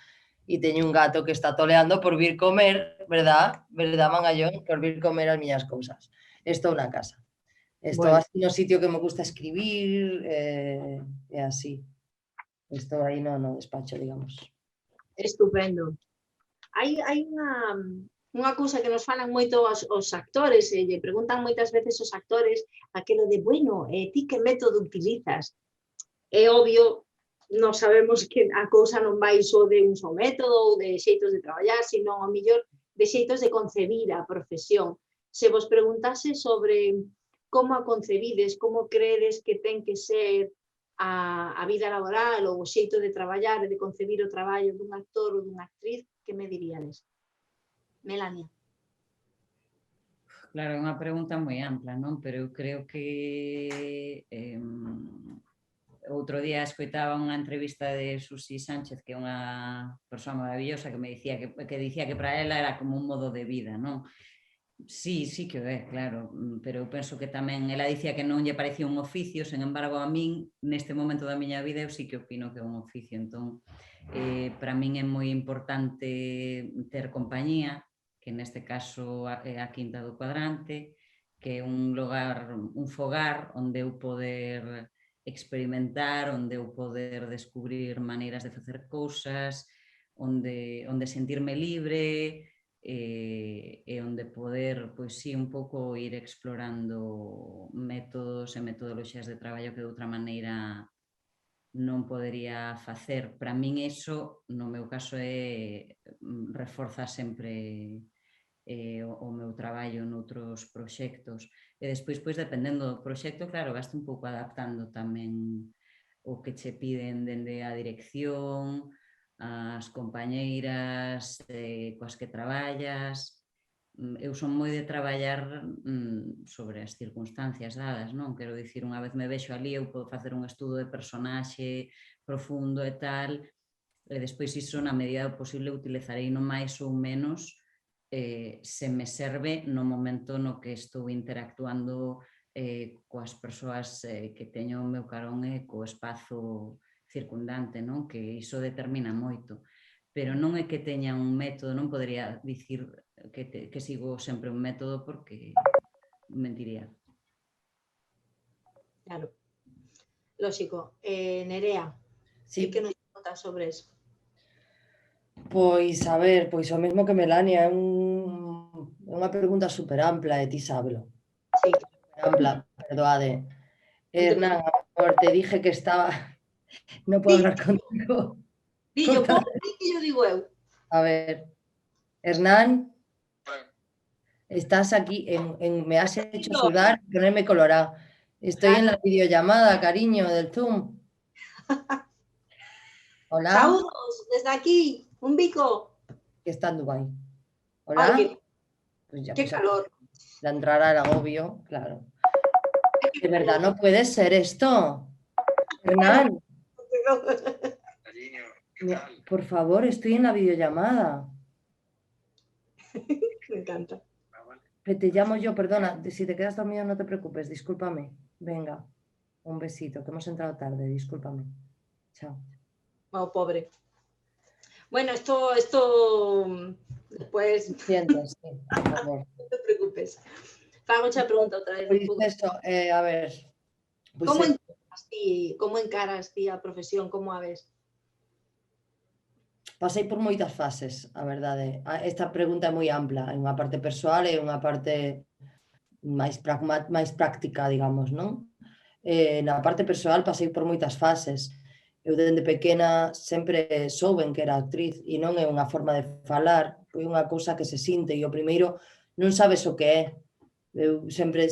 E teño un gato que está toleando por vir comer, verdad, Mangallón, por vir comer as miñas cousas. Estou na casa. Estou así no sitio que me gusta escribir, e así. Estou aí no despacho, digamos. Estupendo. Hai unha cousa que nos falan moito os actores, e lle preguntan moitas veces os actores aquilo de, bueno, ti que método utilizas? É obvio, non sabemos que a cousa non vai só de un só método ou de xeitos de traballar, sino ao mellor de xeitos de concebir a profesión. Se vos preguntase sobre como a concebides, como credes que ten que ser a vida laboral ou o xeito de traballar e de concebir o traballo dun actor ou dunha actriz, que me diríades? Melania. Claro, é unha pregunta moi ampla, non? Pero eu creo que outro día escoitaba unha entrevista de Susi Sánchez, que é unha persoa maravillosa, que me dicía que dicía que para ela era como un modo de vida, non? Sí, sí que o é, claro, pero eu penso que tamén ela dicía que non lle parecía un oficio, sen embargo a min neste momento da miña vida eu sí que opino que é un oficio, entón para min é moi importante ter compañía, que neste caso é a Quinta do Cuadrante, que é un lugar, un fogar onde eu poder experimentar, onde eu poder descubrir maneiras de facer cousas, onde sentirme libre, e onde poder, pois sí, un pouco ir explorando métodos e metodoloxías de traballo que de outra maneira non podería facer. Para min iso, no meu caso, reforza sempre o meu traballo noutros proxectos. E despois, pois, dependendo do proxecto, claro, vas un pouco adaptando tamén o que che piden dende a dirección, as compañeiras coas que traballas. Eu son moi de traballar sobre as circunstancias dadas, non? Quero dicir, unha vez me vexo ali, eu podo facer un estudo de personaxe profundo e tal, e despois iso, na medida do posible, utilizarei non máis ou menos se me serve no momento no que estou interactuando coas persoas que teño o meu carón e co espazo circundante, non? Que iso determina moito. Pero non é que teña un método, non podería dicir que sigo sempre un método porque mentiría. Claro. Lógico. Nerea, Sí. que nos contas sobre eso? Pois, a ver, pois o mesmo que Melania, é unha pregunta super ampla e ti sábelo. Sí. Ampla, perdoade. Hernán, amor, te dije que estaba... No puedo hablar contigo. Dillo, que yo digo eu. A ver, Hernán, estás aquí, me has hecho sudar y ponerme colorado. Estoy en la videollamada, cariño, del Zoom. Hola. Saludos desde aquí, un bico. Que está en Dubái. Hola. Ay, pues ya, qué pues calor. La entrada al agobio, claro. De verdad, no puede ser esto. Hernán. Por favor, estoy en la videollamada. Me encanta. Te llamo yo, perdona. Si te quedas dormido, no te preocupes, discúlpame. Venga, un besito, que hemos entrado tarde, discúlpame. Chao. Oh, pobre. Bueno, esto después... Siento, sí, por favor. No te preocupes. Fago mucha pregunta otra vez. Pues eso, a ver. Pues como encaras ti a profesión? Como a ves? Pasei por moitas fases, a verdade. Esta pregunta é moi ampla, hai unha parte persoal e unha parte máis práctica, digamos, non? Na parte persoal pasei por moitas fases. Eu dende pequena sempre souben que era actriz e non é unha forma de falar, foi unha cousa que se sinte e o primeiro non sabes o que é. Eu sempre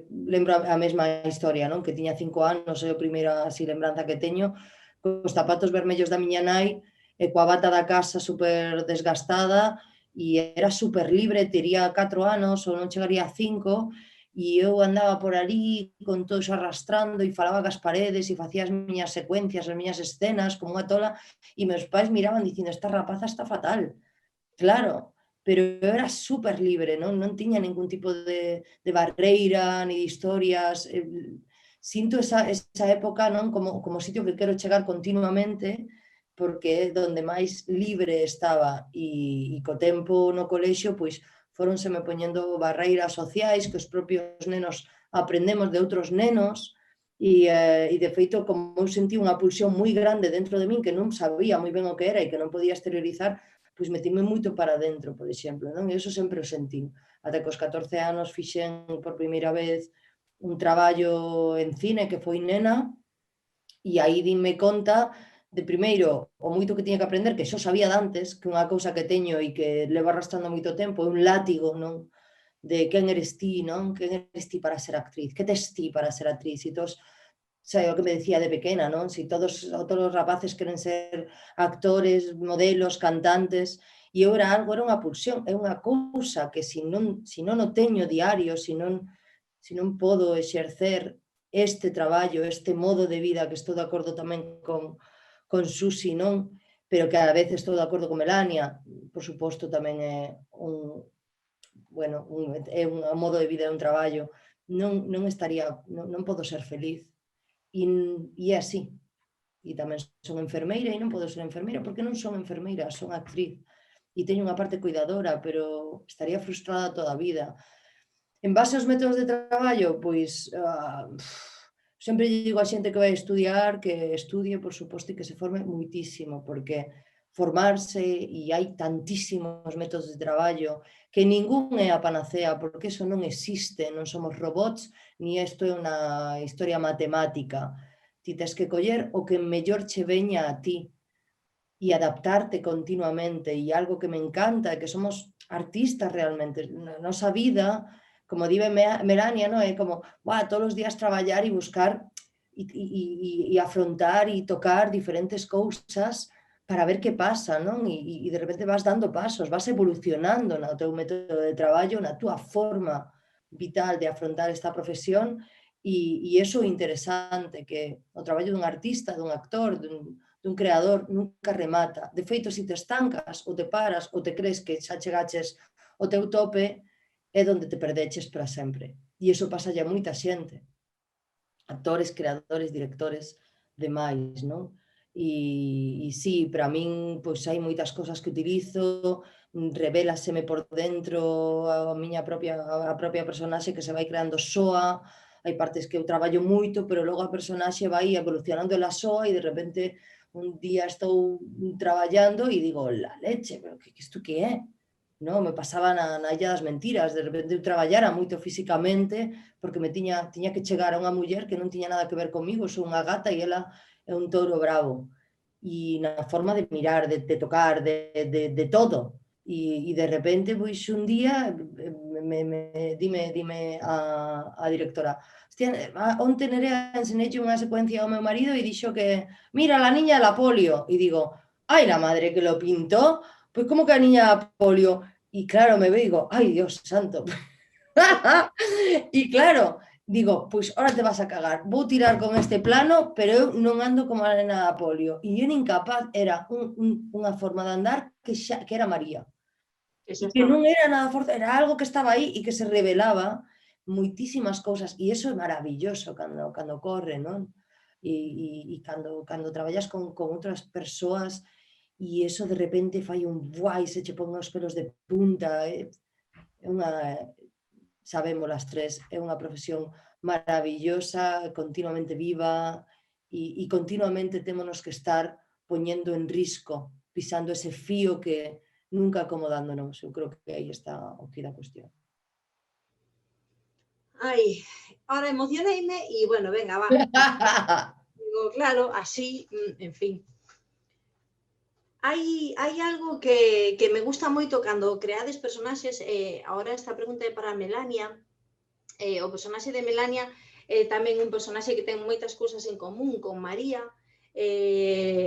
lembro a mesma historia, non? Que tiña 5 anos, é a primeira así lembranza que teño, cos zapatos vermellos da miña nai e coa bata da casa super desgastada e era super libre, tería 4 anos ou non chegaría a 5 e eu andaba por ali con todo iso arrastrando e falaba cas paredes e facía as miñas secuencias, as miñas escenas como unha tola e meus pais miraban dicindo esta rapaza está fatal. Claro, pero eu era super libre, non tiña ningún tipo de barreira ni de historias. Sinto esa época non como sitio que quero chegar continuamente porque é onde máis libre estaba e co tempo no colexio pois fóronseme poñendo barreiras sociais que os propios nenos aprendemos de outros nenos e de feito como eu sentí unha pulsión moi grande dentro de min que non sabía moi ben o que era e que non podía exteriorizar, pois metíme moito para dentro, por exemplo, non? E iso sempre o sentí. Ata que aos 14 anos fixen por primeira vez un traballo en cine que foi Nena e aí dime conta de primeiro o moito que tiña que aprender, que xo sabía de antes, que unha cousa que teño e que levo arrastrando moito tempo é un látigo, non? de quen eres ti, non? Quen eres ti para ser actriz? Que tes ti para ser actriz? E todos, xa o que me decía de pequena, non? Si todos os rapaces queren ser actores, modelos, cantantes, e eu era unha pulsión, é unha cousa que se non o teño diario, se non podo exercer este traballo, este modo de vida, que estou de acordo tamén con Susi, non? Pero que a veces estou de acordo con Melania, por suposto tamén é un modo de vida, é un traballo, non estaría, non podo ser feliz. E é así. E tamén son enfermeira e non podo ser enfermeira porque non son enfermeira, son actriz. E teño unha parte cuidadora, pero estaría frustrada toda a vida. En base aos métodos de traballo, pois sempre digo a xente que vai estudiar que estudie, por suposto, e que se forme moitísimo, porque formarse, e hai tantísimos métodos de traballo, que ningún é a panacea, porque eso non existe, non somos robots, ni isto é unha historia matemática. Ti tes que coller o que mellor che veña a ti e adaptarte continuamente, e algo que me encanta é que somos artistas realmente. Na nosa vida, como dive Melania, non? É como, todos os días traballar e buscar e afrontar e tocar diferentes cousas para ver que pasa, non? E de repente vas dando pasos, vas evolucionando no teu método de traballo, na túa forma vital de afrontar esta profesión, e iso é interesante, que o traballo dun artista, dun actor, dun creador nunca remata. De feito, se te estancas ou te paras ou te crees que xa chegaches ao teu tope, é onde te perdeches para sempre. E iso pasa a moita xente. Actores, creadores, directores, demais, non? E sí, para min, pois hai moitas cousas que utilizo, revélaseme por dentro a propia personaxe que se vai creando soa, hai partes que eu traballo moito, pero logo a personaxe vai evolucionando ela soa e de repente un día estou traballando e digo, la leche, pero isto que é? Non, me pasaba na Illa das Mentiras, de repente eu traballara moito físicamente porque me tiña que chegar a unha muller que non tiña nada que ver comigo, sou unha gata e ela é un touro bravo. E na forma de mirar, de tocar, de todo. E de repente, pois un día, dime a directora, onte Nerea enseñei unha secuencia ao meu marido e dixo que, mira, la niña de la polio. E digo, ai, la madre que lo pintó, pois como que a niña da polio? E claro, me veo e digo, ai, Dios santo. E claro, digo, pois ahora te vas a cagar, vou tirar con este plano, pero eu non ando como a nena da polio. E eu nin capaz, era unha forma de andar que era María. E que non era nada forza, era algo que estaba aí e que se revelaba moitísimas cousas. E iso é maravilloso cando corre, non? E cando traballas con outras persoas e iso de repente fai un buai, se che pon os pelos de punta. É unha, sabemos as tres, é unha profesión maravillosa, continuamente viva e continuamente témonos que estar poñendo en risco, pisando ese fío que nunca acomodándonos. Eu creo que aí está o que da cuestión. Ai, ahora emocioneime e, bueno, venga, va. Digo, claro, así, en fin. Hai algo que me gusta moito cando creades personaxes, agora esta pregunta é para Melania, o personaxe de Melania é tamén un personaxe que ten moitas cousas en común con María,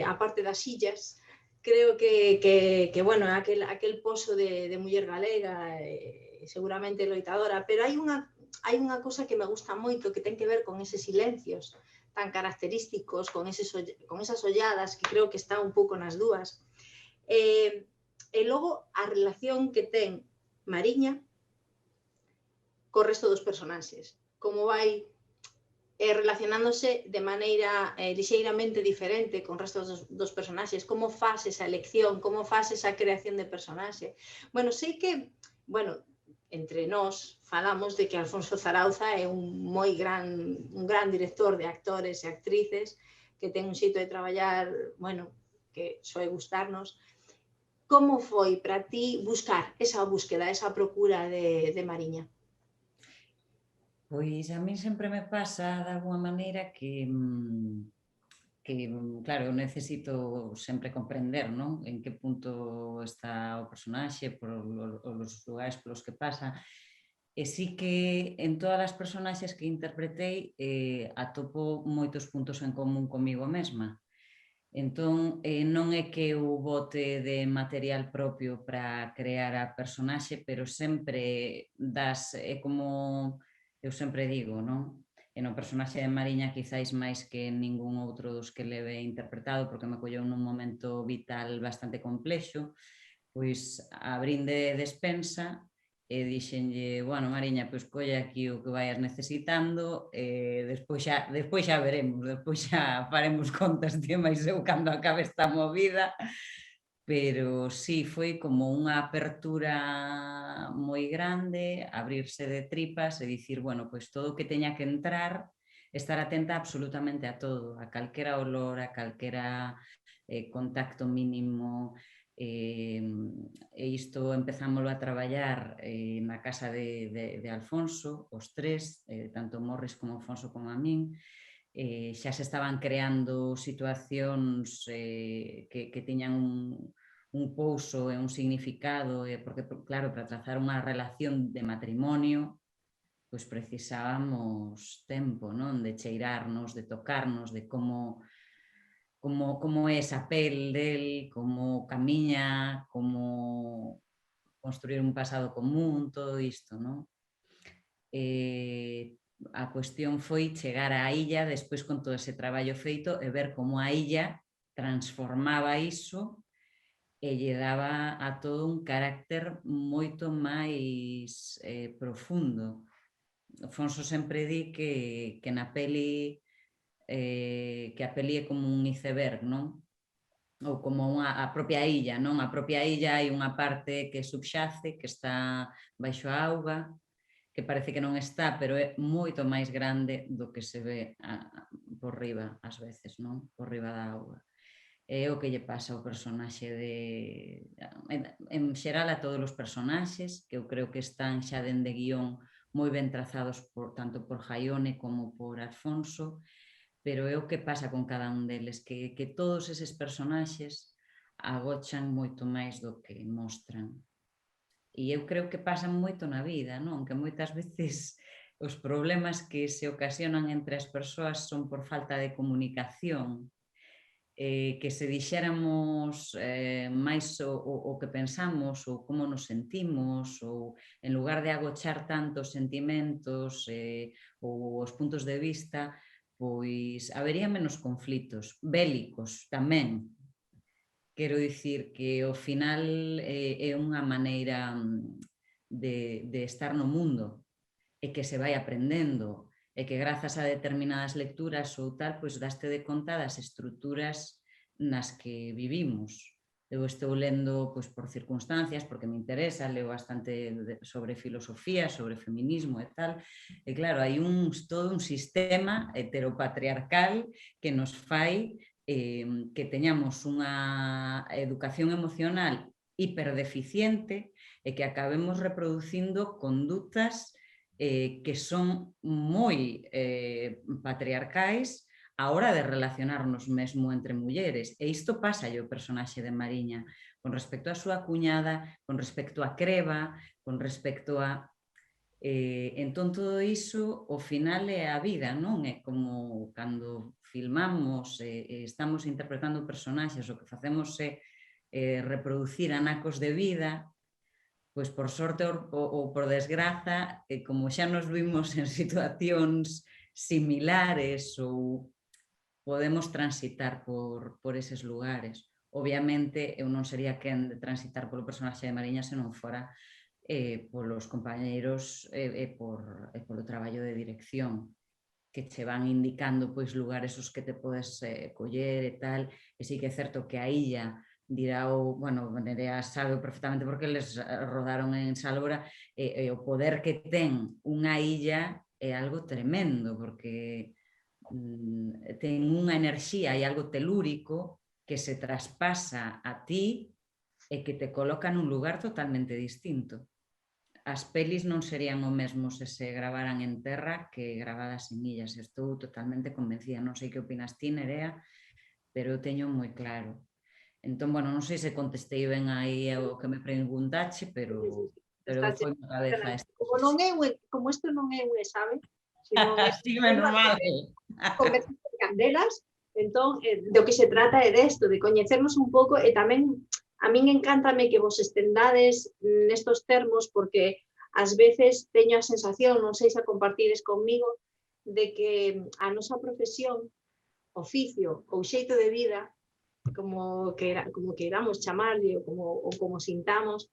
aparte das illas. Creo que bueno, aquel pozo de muller galega, seguramente loitadora, pero hai unha cousa que me gusta moito que ten que ver con eses silencios tan característicos, con esas olladas, que creo que está un pouco nas dúas. E logo a relación que ten Mariña co resto dos personaxes, como vai relacionándose de maneira lixeiramente diferente con o resto dos personaxes, como faz esa elección, como faz esa creación de personaxe. Bueno, sei que, entre nós falamos de que Alfonso Zarauza é un gran director de actores e actrices, que ten un xeito de traballar, que soe gustarnos. Como foi para ti buscar esa búsqueda, esa procura de Mariña? Pois a mí sempre me pasa de alguma maneira que claro, eu necesito sempre comprender, non? En que punto está o personaxe, por os lugares polos que pasa. E sí que en todas as personaxes que interpretei atopo moitos puntos en común comigo mesma. Entón, non é que eu bote de material propio para crear a personaxe, pero sempre das, é como eu sempre digo, non? E no personaxe de Mariña quizáis máis que ningún outro dos que leve interpretado, porque me colleu nun momento vital bastante complexo, pois abrín de despensa e dixenlle, bueno, Mariña, pois colle aquí o que vayas necesitando e despois xa veremos, despois xa faremos contas ti máis eu cando acabe esta movida, pero sí, foi como unha apertura moi grande, abrirse de tripas e dicir, bueno, pois todo o que teña que entrar, estar atenta absolutamente a todo, a calquera olor, a calquera contacto mínimo, e isto empezámoslo a traballar na casa de Alfonso, os tres, tanto Morris como Alfonso como a min, xa se estaban creando situacións que tiñan un pouso e un significado, porque, claro, para trazar unha relación de matrimonio, pois precisábamos tempo, non? De cheirarnos, de tocarnos, de como é esa pel del, como camiña, como construir un pasado común, todo isto, non? A cuestión foi chegar á illa despois con todo ese traballo feito e ver como a illa transformaba iso e lle daba a todo un carácter moito máis profundo. Alfonso sempre di que na peli que a peli é como un iceberg, non? Ou como a propia illa, non? A propia illa hai unha parte que subxace, que está baixo a auga, que parece que non está, pero é moito máis grande do que se ve por riba, ás veces, non? Por riba da auga. É o que lle pasa ao personaxe en xeral a todos os personaxes, que eu creo que están xa dende guión moi ben trazados tanto por Jaione como por Alfonso, pero é o que pasa con cada un deles, que todos eses personaxes agochan moito máis do que mostran. E eu creo que pasan moito na vida, non? Que moitas veces os problemas que se ocasionan entre as persoas son por falta de comunicación, que se dixéramos máis o que pensamos ou como nos sentimos, ou en lugar de agochar tanto os sentimentos ou os puntos de vista, pois habería menos conflitos bélicos tamén. Quero dicir que ao final é unha maneira de estar no mundo e que se vai aprendendo e que grazas a determinadas lecturas ou tal, pois daste de conta das estruturas nas que vivimos. Eu estou lendo pois, por circunstancias, porque me interesa, leo bastante sobre filosofía, sobre feminismo e tal, e claro, hai todo un sistema heteropatriarcal que nos fai que teñamos unha educación emocional hiperdeficiente e que acabemos reproducindo condutas que son moi patriarcais a hora de relacionarnos mesmo entre mulleres. E isto pasa ao personaxe de Mariña, con respecto á súa cuñada, con respecto a Creva, con respecto a... entón, todo iso, ao final, é a vida, non? É como cando filmamos e estamos interpretando personaxes, o que facemos é reproducir anacos de vida, pois por sorte ou por desgraza, como xa nos vimos en situacións similares ou podemos transitar por eses lugares. Obviamente, eu non sería quen de transitar polo personaxe de Mariña se non fora polos compañeiros e polo traballo de dirección, que che van indicando pois lugares os que te podes coller e tal, e sí que é certo que a illa dirá bueno, Nerea sabe perfectamente porque les rodaron en Salobra, e o poder que ten unha illa é algo tremendo, porque ten unha enerxía e algo telúrico que se traspasa a ti e que te coloca nun lugar totalmente distinto. As pelis non serían o mesmo se se gravaran en terra que gravadas en illas. Estou totalmente convencida. Non sei que opinas ti, Nerea, pero eu teño moi claro. Entón, bueno, non sei se contestei ben aí o que me preguntache, pero... Pero foi na cabeza isto. Como isto non é un exame, sino Así, menos mal. conversas de candelas, entón, do que se trata é desto, de coñecernos un pouco, e tamén a min encántame que vos estendades nestos termos, porque ás veces teño a sensación, non sei se a compartides conmigo, de que a nosa profesión, oficio ou xeito de vida, como queiramos chamarlle, ou como sintamos,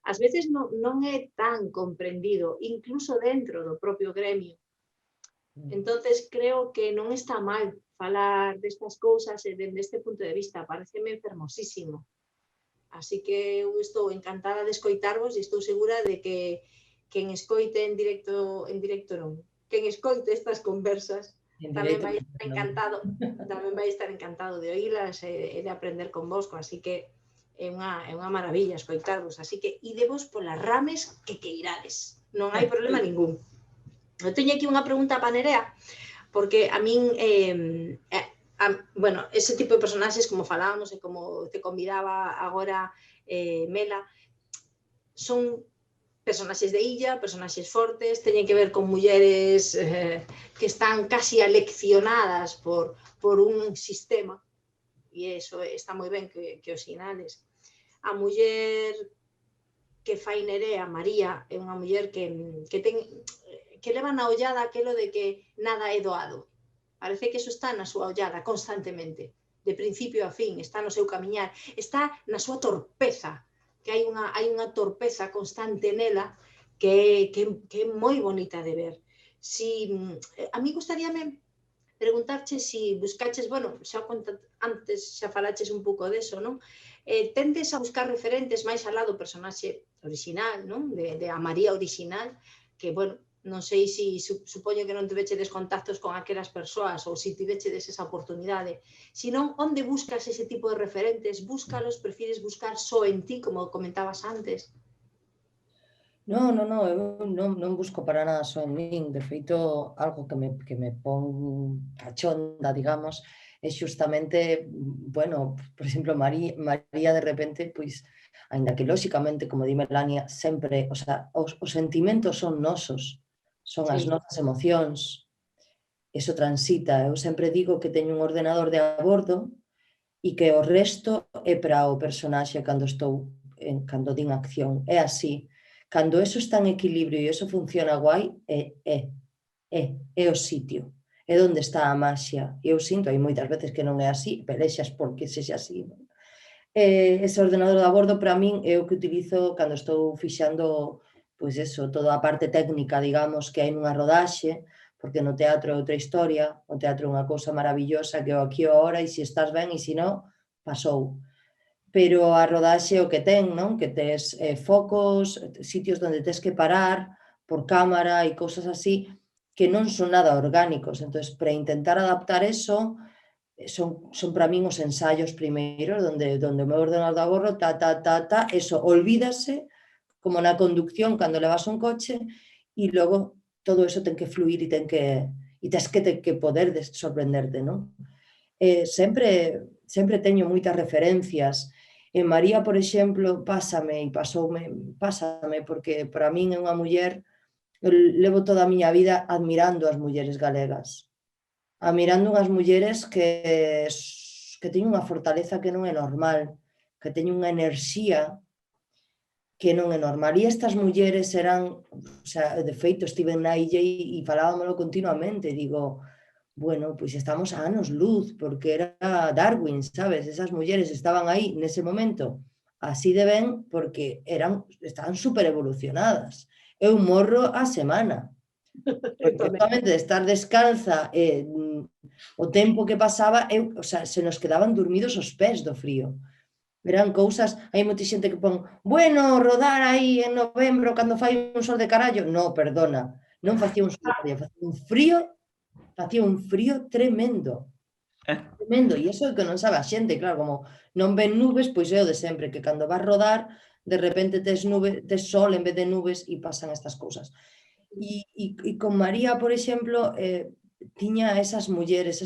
ás veces non é tan comprendido, incluso dentro do propio gremio. Entonces creo que non está mal falar destas cousas e dende este punto de vista, pareceme fermosísimo. Así que eu estou encantada de escoitarvos e estou segura de que quen escoite en directo non, quen escoite estas conversas tamén vai estar encantado de oílas e de aprender convosco, así que é unha maravilla escoitarvos, así que idevos polas rames que queirades, non hai problema ningún. Eu teño aquí unha pregunta para Nerea, porque a min, bueno, ese tipo de personaxes, como falábamos e como te convidaba agora Mela, son personaxes de illa, personaxes fortes, teñen que ver con mulleres que están casi aleccionadas por un sistema, e iso está moi ben que os sinales. A muller que fai Nerea, María, é unha muller que leva na ollada aquilo de que nada é doado. Parece que eso está na súa ollada constantemente, de principio a fin, está no seu camiñar, está na súa torpeza, que hai unha torpeza constante nela que é moi bonita de ver. A mí gustaríame preguntarche se buscaches, bueno, antes xa falaches un pouco deso, non? Tendes a buscar referentes máis alá do personaxe original, non? De a María original, que, bueno, non sei se supoño que non tivechedes contactos con aquelas persoas ou se tivechedes esa oportunidade, senón onde buscas ese tipo de referentes, búscalos, prefires buscar só en ti, como comentabas antes? Non, eu non busco para nada só en min, de feito, algo que me pon cachonda, digamos, é xustamente, bueno, por exemplo, María de repente, pois, aínda que lóxicamente, como di Melania, sempre, o sea, os sentimentos son nosos, son as nosas emocións, eso transita. Eu sempre digo que teño un ordenador de a bordo e que o resto é para o personaxe cando din acción. É así. Cando eso está en equilibrio e eso funciona guai, é o sitio. É onde está a maxia. Eu sinto, hai moitas veces que non é así, pelexas porque sexa así. Ese ordenador de a bordo para min é o que utilizo cando estou fixando, pois eso, toda a parte técnica, digamos, que hai nunha rodaxe, porque no teatro é outra historia, o teatro é unha cousa maravillosa que o aquí o ahora, e se estás ben e se non, pasou. Pero a rodaxe o que ten, non? Que tes focos, sitios onde tes que parar por cámara e cousas así que non son nada orgánicos. Entón, para intentar adaptar eso, son para min os ensaios primeiros, onde o meu ordenador de aborro, eso, olvídase, como na conducción cando levas un coche, e logo todo eso ten que fluir e tes que poder sorprenderte, non? Sempre teño moitas referencias. En María, por exemplo, pásame, porque para min é unha muller, levo toda a miña vida admirando as mulleres galegas, admirando unhas mulleres que teñen unha fortaleza que non é normal, que teñen unha enerxía que non é normal. E estas mulleres eran, o sea, de feito, estiven na illa e falábamolo continuamente, digo, bueno, pois estamos a anos luz, porque era Darwin, sabes? Esas mulleres estaban aí nese momento así de ben porque estaban super evolucionadas. Eu morro a semana. Porque solamente de estar descalza o tempo que pasaba, o sea, se nos quedaban dormidos os pés do frío. Eran cousas, hai moita xente que pon, bueno, rodar aí en novembro cando fai un sol de carallo. No, perdona, non facía un sol de carallo, facía un frío tremendo. Tremendo, e iso é que non sabe a xente, claro, como non ven nubes, pois é o de sempre, que cando vas rodar, de repente tes sol en vez de nubes e pasan estas cousas. E con María, por exemplo, tiña esas mulleres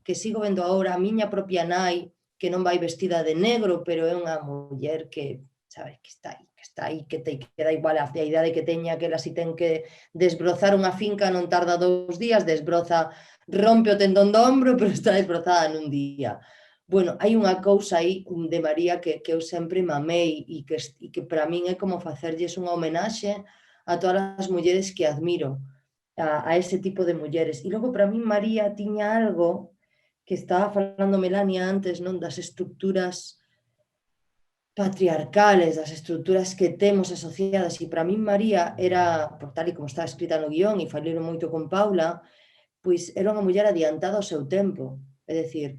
que sigo vendo agora, a miña propia nai, que non vai vestida de negro, pero é unha muller que sabes, que está aí, que da igual a idade que teña, que ela si ten que desbrozar unha finca non tarda 2 días, desbroza, rompe o tendón do ombro, pero está desbrozada nun día. Bueno, hai unha cousa aí de María que eu sempre mamei e que para min é como facerlles unha homenaxe a todas as mulleres que admiro, a ese tipo de mulleres. E logo para min María tiña algo que estaba falando Melania antes, non, das estructuras patriarcales, das estructuras que temos asociadas, e para min María era, por tal e como estaba escrita no guión, e falei moito con Paula, pois era unha muller adiantada ao seu tempo, é dicir,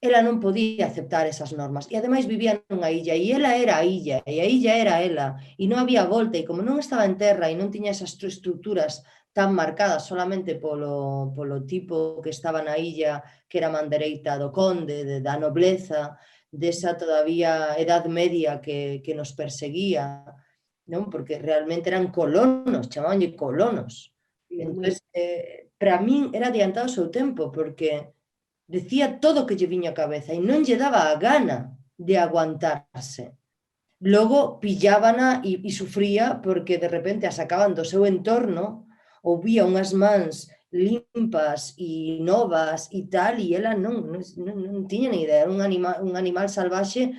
ela non podía aceptar esas normas, e ademais vivía nunha illa, e ela era a illa era ela, e non había volta, e como non estaba en terra e non tiña esas estructuras tan marcadas solamente polo tipo que estaba na illa, que era man dereita do conde, da nobleza, desa todavía edad media que nos perseguía, non? Porque realmente eran colonos, chamabanlle colonos. Entón, para min era adiantado o seu tempo, porque decía todo o que lle viña a cabeza e non lle daba a gana de aguantarse. Logo pillábana e sufría porque de repente a sacaban do seu entorno, ou vía unhas mans limpas e novas e tal, e ela non tiña ni idea, era un animal salvaxe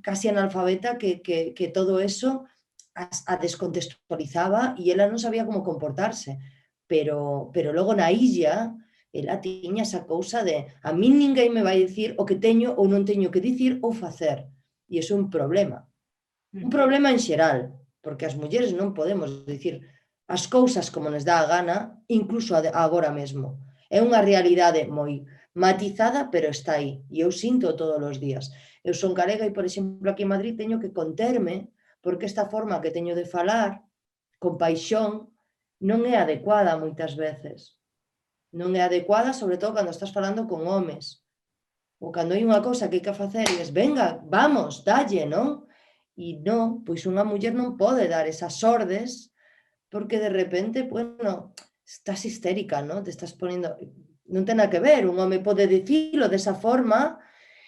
casi analfabeta que todo eso a descontextualizaba e ela non sabía como comportarse, pero logo na illa ela tiña esa cousa de a min ninguén me vai dicir o que teño ou non teño que dicir ou facer, e iso é un problema en xeral, porque as mulleres non podemos dicir as cousas como nos dá a gana, incluso agora mesmo. É unha realidade moi matizada, pero está aí, e eu sinto todos os días. Eu son galega e, por exemplo, aquí en Madrid teño que conterme porque esta forma que teño de falar, con paixón, non é adecuada moitas veces. Non é adecuada, sobre todo cando estás falando con homes. Ou cando hai unha cousa que hai que facer e dices, venga, vamos, dalle, non? E non, pois unha muller non pode dar esas ordes porque de repente, bueno, estás histérica, non? Te estás poniendo... Non ten nada que ver, un home pode dicilo desa forma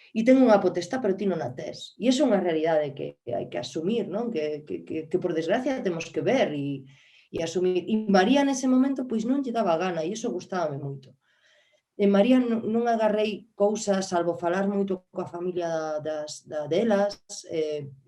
e ten unha potestad, pero ti non a tes. E iso é unha realidade que hai que asumir, non? Que por desgracia temos que ver e asumir. E María nese momento pois non lle daba gana e iso gustábame moito. En María non agarrei cousas, salvo falar moito coa familia delas,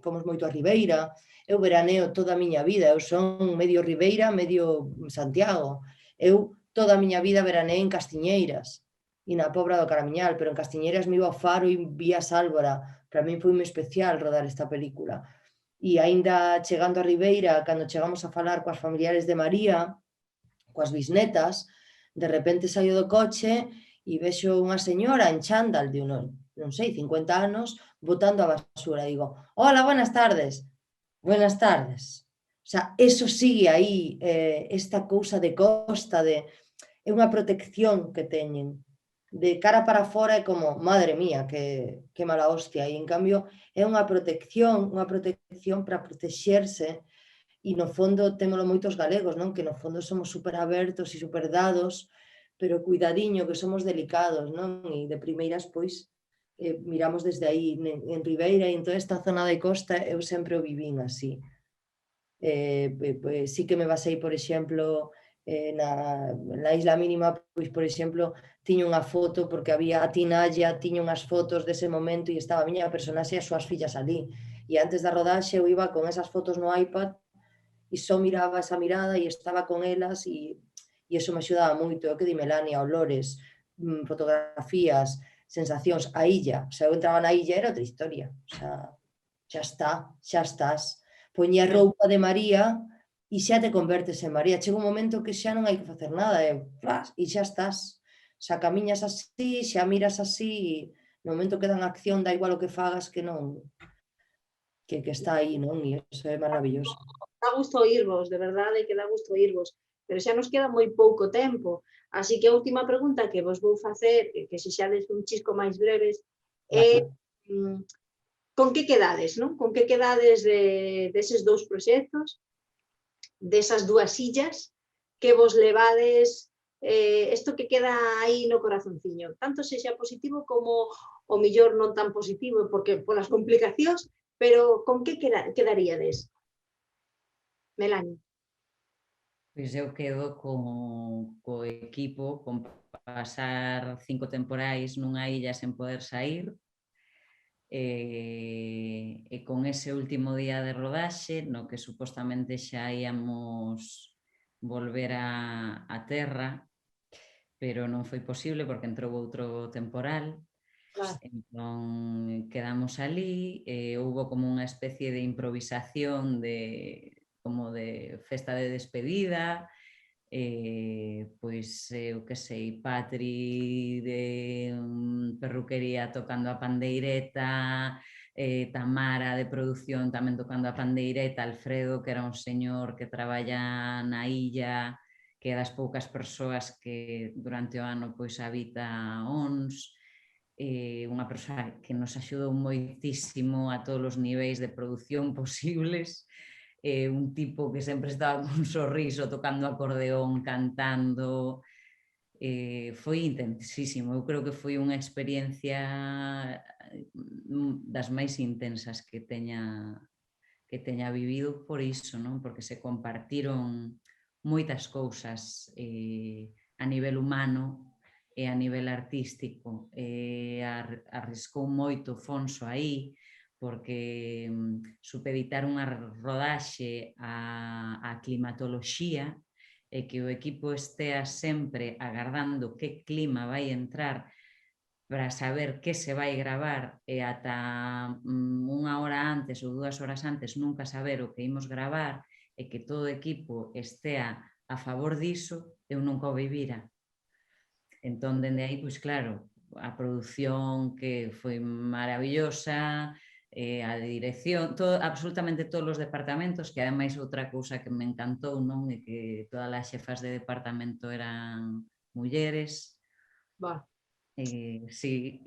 fomos moito a Ribeira, eu veraneo toda a miña vida, eu son medio Ribeira, medio Santiago, eu toda a miña vida veraneei en Castiñeiras e na Pobra do Caramiñal, pero en Castiñeiras me iba ao Faro e vía Sálvora, para mí foi moi especial rodar esta película. E aínda chegando a Ribeira, cando chegamos a falar coas familiares de María, coas bisnetas, de repente saio do coche e vexo unha señora en chándal de non sei, 50 anos, botando a basura. Digo, hola, buenas tardes. Buenas tardes. O sea, eso sigue aí, esta cousa de costa, é unha protección que teñen. De cara para fora é como, madre mía, que mala hostia. E, en cambio, é unha protección para protexerse. E, no fondo, témolo moitos galegos, non? Que, no fondo, somos super abertos e super dados, pero cuidadiño, que somos delicados, non? E, de primeiras, pois, miramos desde aí, en Ribeira e en toda esta zona de costa, eu sempre o vivín así. Sí que me basei, por exemplo, na Isla Mínima, pois, por exemplo, tiño unha foto, porque había a Tinalla, tiña unhas fotos dese momento e estaba a miña personaxe e as súas fillas ali. E antes da rodaxe eu iba con esas fotos no iPad e só miraba esa mirada e estaba con elas e iso me axudaba moito. É o que di Melania, olores, fotografías, sensacións, a illa. O sea, eu entraba na illa e era outra historia. O sea, xa estás. Poñía roupa de María e xa te convertes en María. Chega un momento que xa non hai que facer nada e xa estás. Xa camiñas así, xa miras así e no momento que dan acción da igual o que fagas que non... que está aí, non? E iso é maravilloso. Dá gusto oírvos, de verdade que dá gusto oírvos, pero xa nos queda moi pouco tempo. Así que a última pregunta que vos vou facer, que se xa des un chisco máis breves, é con que quedades, non? Con que quedades deses dous proxectos, desas dúas illas, que vos levades isto que queda aí no corazonciño, tanto sexa positivo como o millor non tan positivo, porque polas complicacións, pero con que quedaríades? Melanie. Pois eu quedo co equipo, con pasar 5 temporais nunha illa sen poder sair, e con ese último día de rodaxe, no que supostamente xa íamos volver a terra, pero non foi posible porque entrou outro temporal. Claro. Entón quedamos ali, houbo como unha especie de improvisación como de festa de despedida, pois eu que sei, Patri de perruquería tocando a pandeireta, Tamara de produción tamén tocando a pandeireta, Alfredo, que era un señor que traballa na illa, que é das poucas persoas que durante o ano pois habita ONS, unha persoa que nos axudou moitísimo a todos os niveis de produción posibles, un tipo que sempre estaba con un sorriso, tocando acordeón, cantando, foi intensísimo. Eu creo que foi unha experiencia das máis intensas que teña vivido por iso, non? Porque se compartiron moitas cousas a nivel humano e a nivel artístico. Arriscou moito Fonso aí, porque supeditar unha rodaxe a climatoloxía e que o equipo estea sempre agardando que clima vai entrar para saber que se vai gravar e ata unha hora antes ou 2 horas antes nunca saber o que imos gravar e que todo o equipo estea a favor diso, eu nunca o vivira. Entón, dende aí, pois claro, a produción que foi maravillosa, a dirección, absolutamente todos os departamentos, que ademais outra cousa que me encantou, non, é que todas as xefas de departamento eran mulleres. Sí,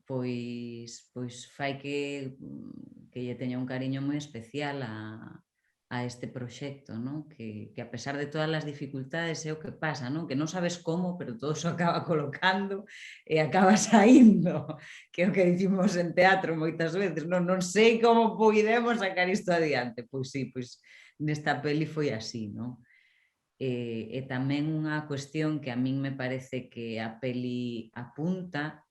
pois fai que lle teña un cariño moi especial a este proxecto, non? Que a pesar de todas as dificultades é o que pasa, non? Que non sabes como, pero todo se acaba colocando e acaba saindo, que é o que dicimos en teatro moitas veces, non sei como poidemos sacar isto adiante. Pois sí, pois nesta peli foi así, non? E tamén unha cuestión que a min me parece que a peli apunta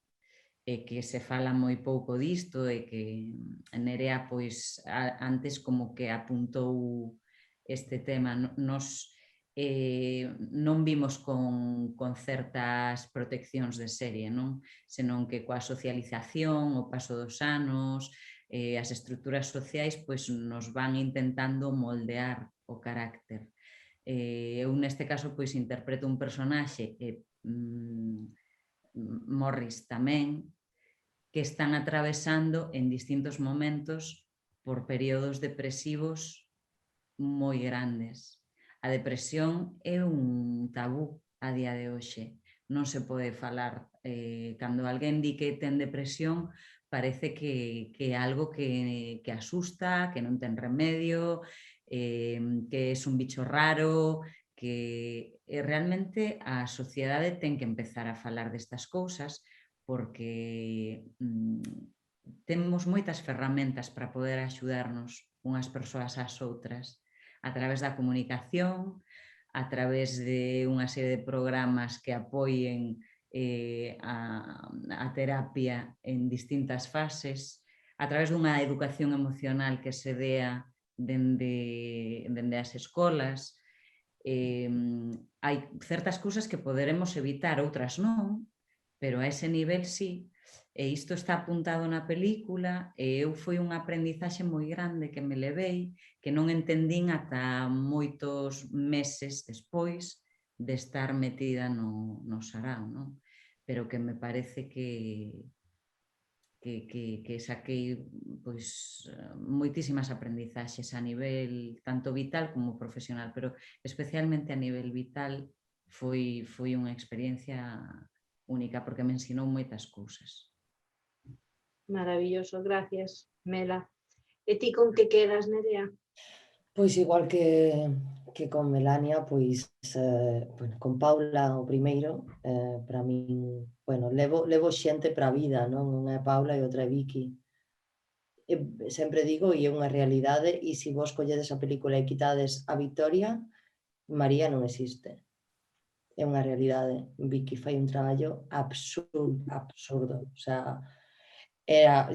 e que se fala moi pouco disto e que Nerea pois antes como que apuntou este tema. Nos non vimos con certas proteccións de serie, non? Senón que coa socialización, o paso dos anos, as estruturas sociais pois nos van intentando moldear o carácter. Eu neste caso pois interpreto un personaxe Morris tamén, que están atravesando en distintos momentos por períodos depresivos moi grandes. A depresión é un tabú a día de hoxe. Non se pode falar. Cando alguén di que ten depresión, parece que é algo que asusta, que non ten remedio, que é un bicho raro, que realmente a sociedade ten que empezar a falar destas cousas, porque temos moitas ferramentas para poder axudarnos unhas persoas ás outras a través da comunicación, a través de unha serie de programas que apoien a terapia en distintas fases, a través dunha educación emocional que se dea dende as escolas. Hai certas cousas que poderemos evitar, outras non, pero a ese nivel sí, e isto está apuntado na película e eu foi unha aprendizaxe moi grande que me levei, que non entendín ata moitos meses despois de estar metida no sarao, non? Pero que me parece que saquei pois moitísimas aprendizaxes a nivel tanto vital como profesional, pero especialmente a nivel vital foi unha experiencia única porque me ensinou moitas cousas. Maravilloso, gracias, Mela. E ti con que quedas, Nerea? Pois igual que con Melania, pois con Paula o primeiro, para min, levo xente para a vida, non? Unha é Paula e outra é Vicky. sempre digo, e é unha realidade, e se vos colledes a película e quitades a Victoria, María non existe. É unha realidade. Vicky fai un traballo absurdo. O sea,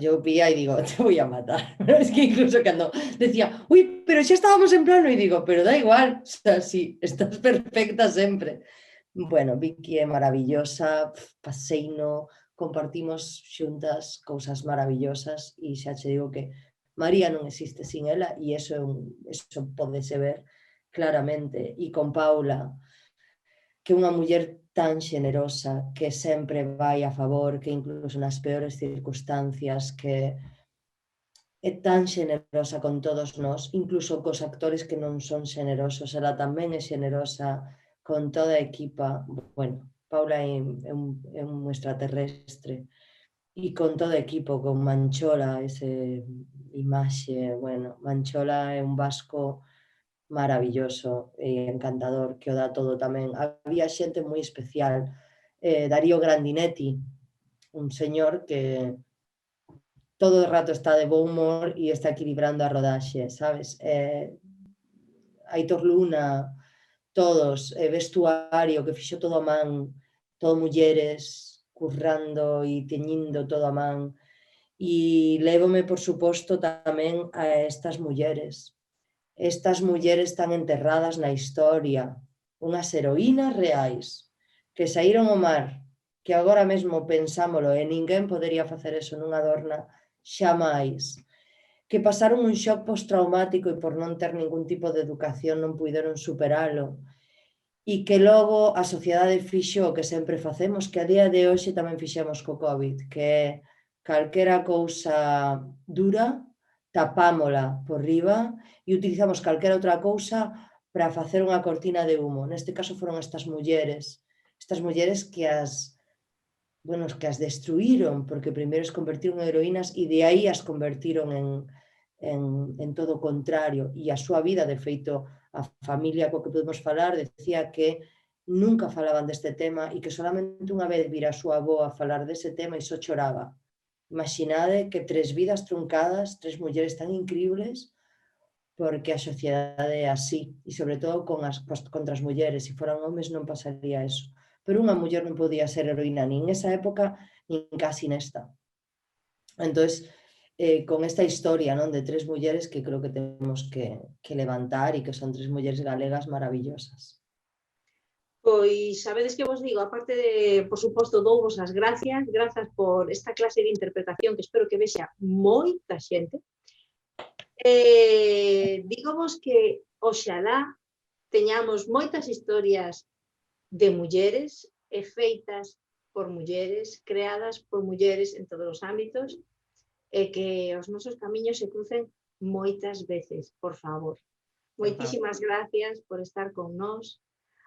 yo vía y digo, te voy a matar. Pero es que incluso cuando decía, uy, pero ya estábamos en plano, y digo, pero da igual, o sea, sí, estás perfecta sempre. Bueno, Vicky é maravillosa, paseino, compartimos xuntas cousas maravillosas e xa che digo que María non existe sin ela e eso podese ver claramente. E con Paula, que unha muller tan xenerosa, que sempre vai a favor, que incluso nas peores circunstancias, que é tan xenerosa con todos nós, incluso cos actores que non son xenerosos, ela tamén é xenerosa con toda a equipa. Bueno, Paula é un extraterrestre, e con todo o equipo, con Manchola, ese imaxe, bueno, Manchola é un vasco maravilloso e encantador, que o dá todo tamén. Había xente moi especial, Darío Grandinetti, un señor que todo o rato está de bo humor e está equilibrando a rodaxe, sabes? Aitor Luna, todos, vestuario, que fixo todo a man, todo mulleres, currando e teñindo todo a man. E lévome, por suposto, tamén a estas mulleres están enterradas na historia, unhas heroínas reais, que saíron ao mar, que agora mesmo pensámolo e ninguén podería facer eso nunha dorna xamais, que pasaron un shock postraumático e por non ter ningún tipo de educación non puideron superalo, e que logo a sociedade fixo o que sempre facemos, que a día de hoxe tamén fixemos co COVID, que é calquera cousa dura, tapámola por riba e utilizamos calquera outra cousa para facer unha cortina de humo. Neste caso foron estas mulleres que as destruíron, porque primeiro as convertiron en heroínas e de aí as convertiron en todo o contrario. E a súa vida, de feito, a familia co que podemos falar decía que nunca falaban deste tema e que solamente unha vez vira a súa avó a falar dese tema e só choraba. Imaginade que 3 vidas truncadas, 3 mulleres tan increíbles, porque a sociedade é así, e sobre todo contra as mulleres. Se foran homes non pasaría eso. Pero unha muller non podía ser heroína nin nesa época, nin casi nesta. Entón, con esta historia, non, de 3 mulleres que creo que temos que levantar e que son 3 mulleres galegas maravillosas. Pois, sabedes que vos digo, aparte de, por suposto, douvos as grazas por esta clase de interpretación que espero que vexa moita xente. Dígovos que oxalá teñamos moitas historias de mulleres e feitas por mulleres, creadas por mulleres en todos os ámbitos, e que os nosos camiños se crucen moitas veces, por favor. Moitísimas gracias por estar con nós.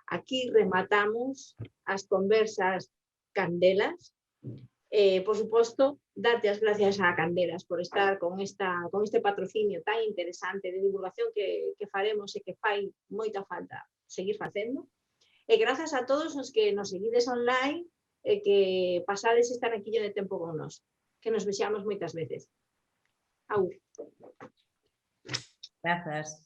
Aquí rematamos as conversas Candelas. Por suposto, darte as gracias a Candelas por estar con este patrocinio tan interesante de divulgación que faremos e que fai moita falta seguir facendo. E grazas a todos os que nos seguides online e que pasades este anaquillo de tempo con nós. Que nos vexamos moitas veces. Agur. Grazas.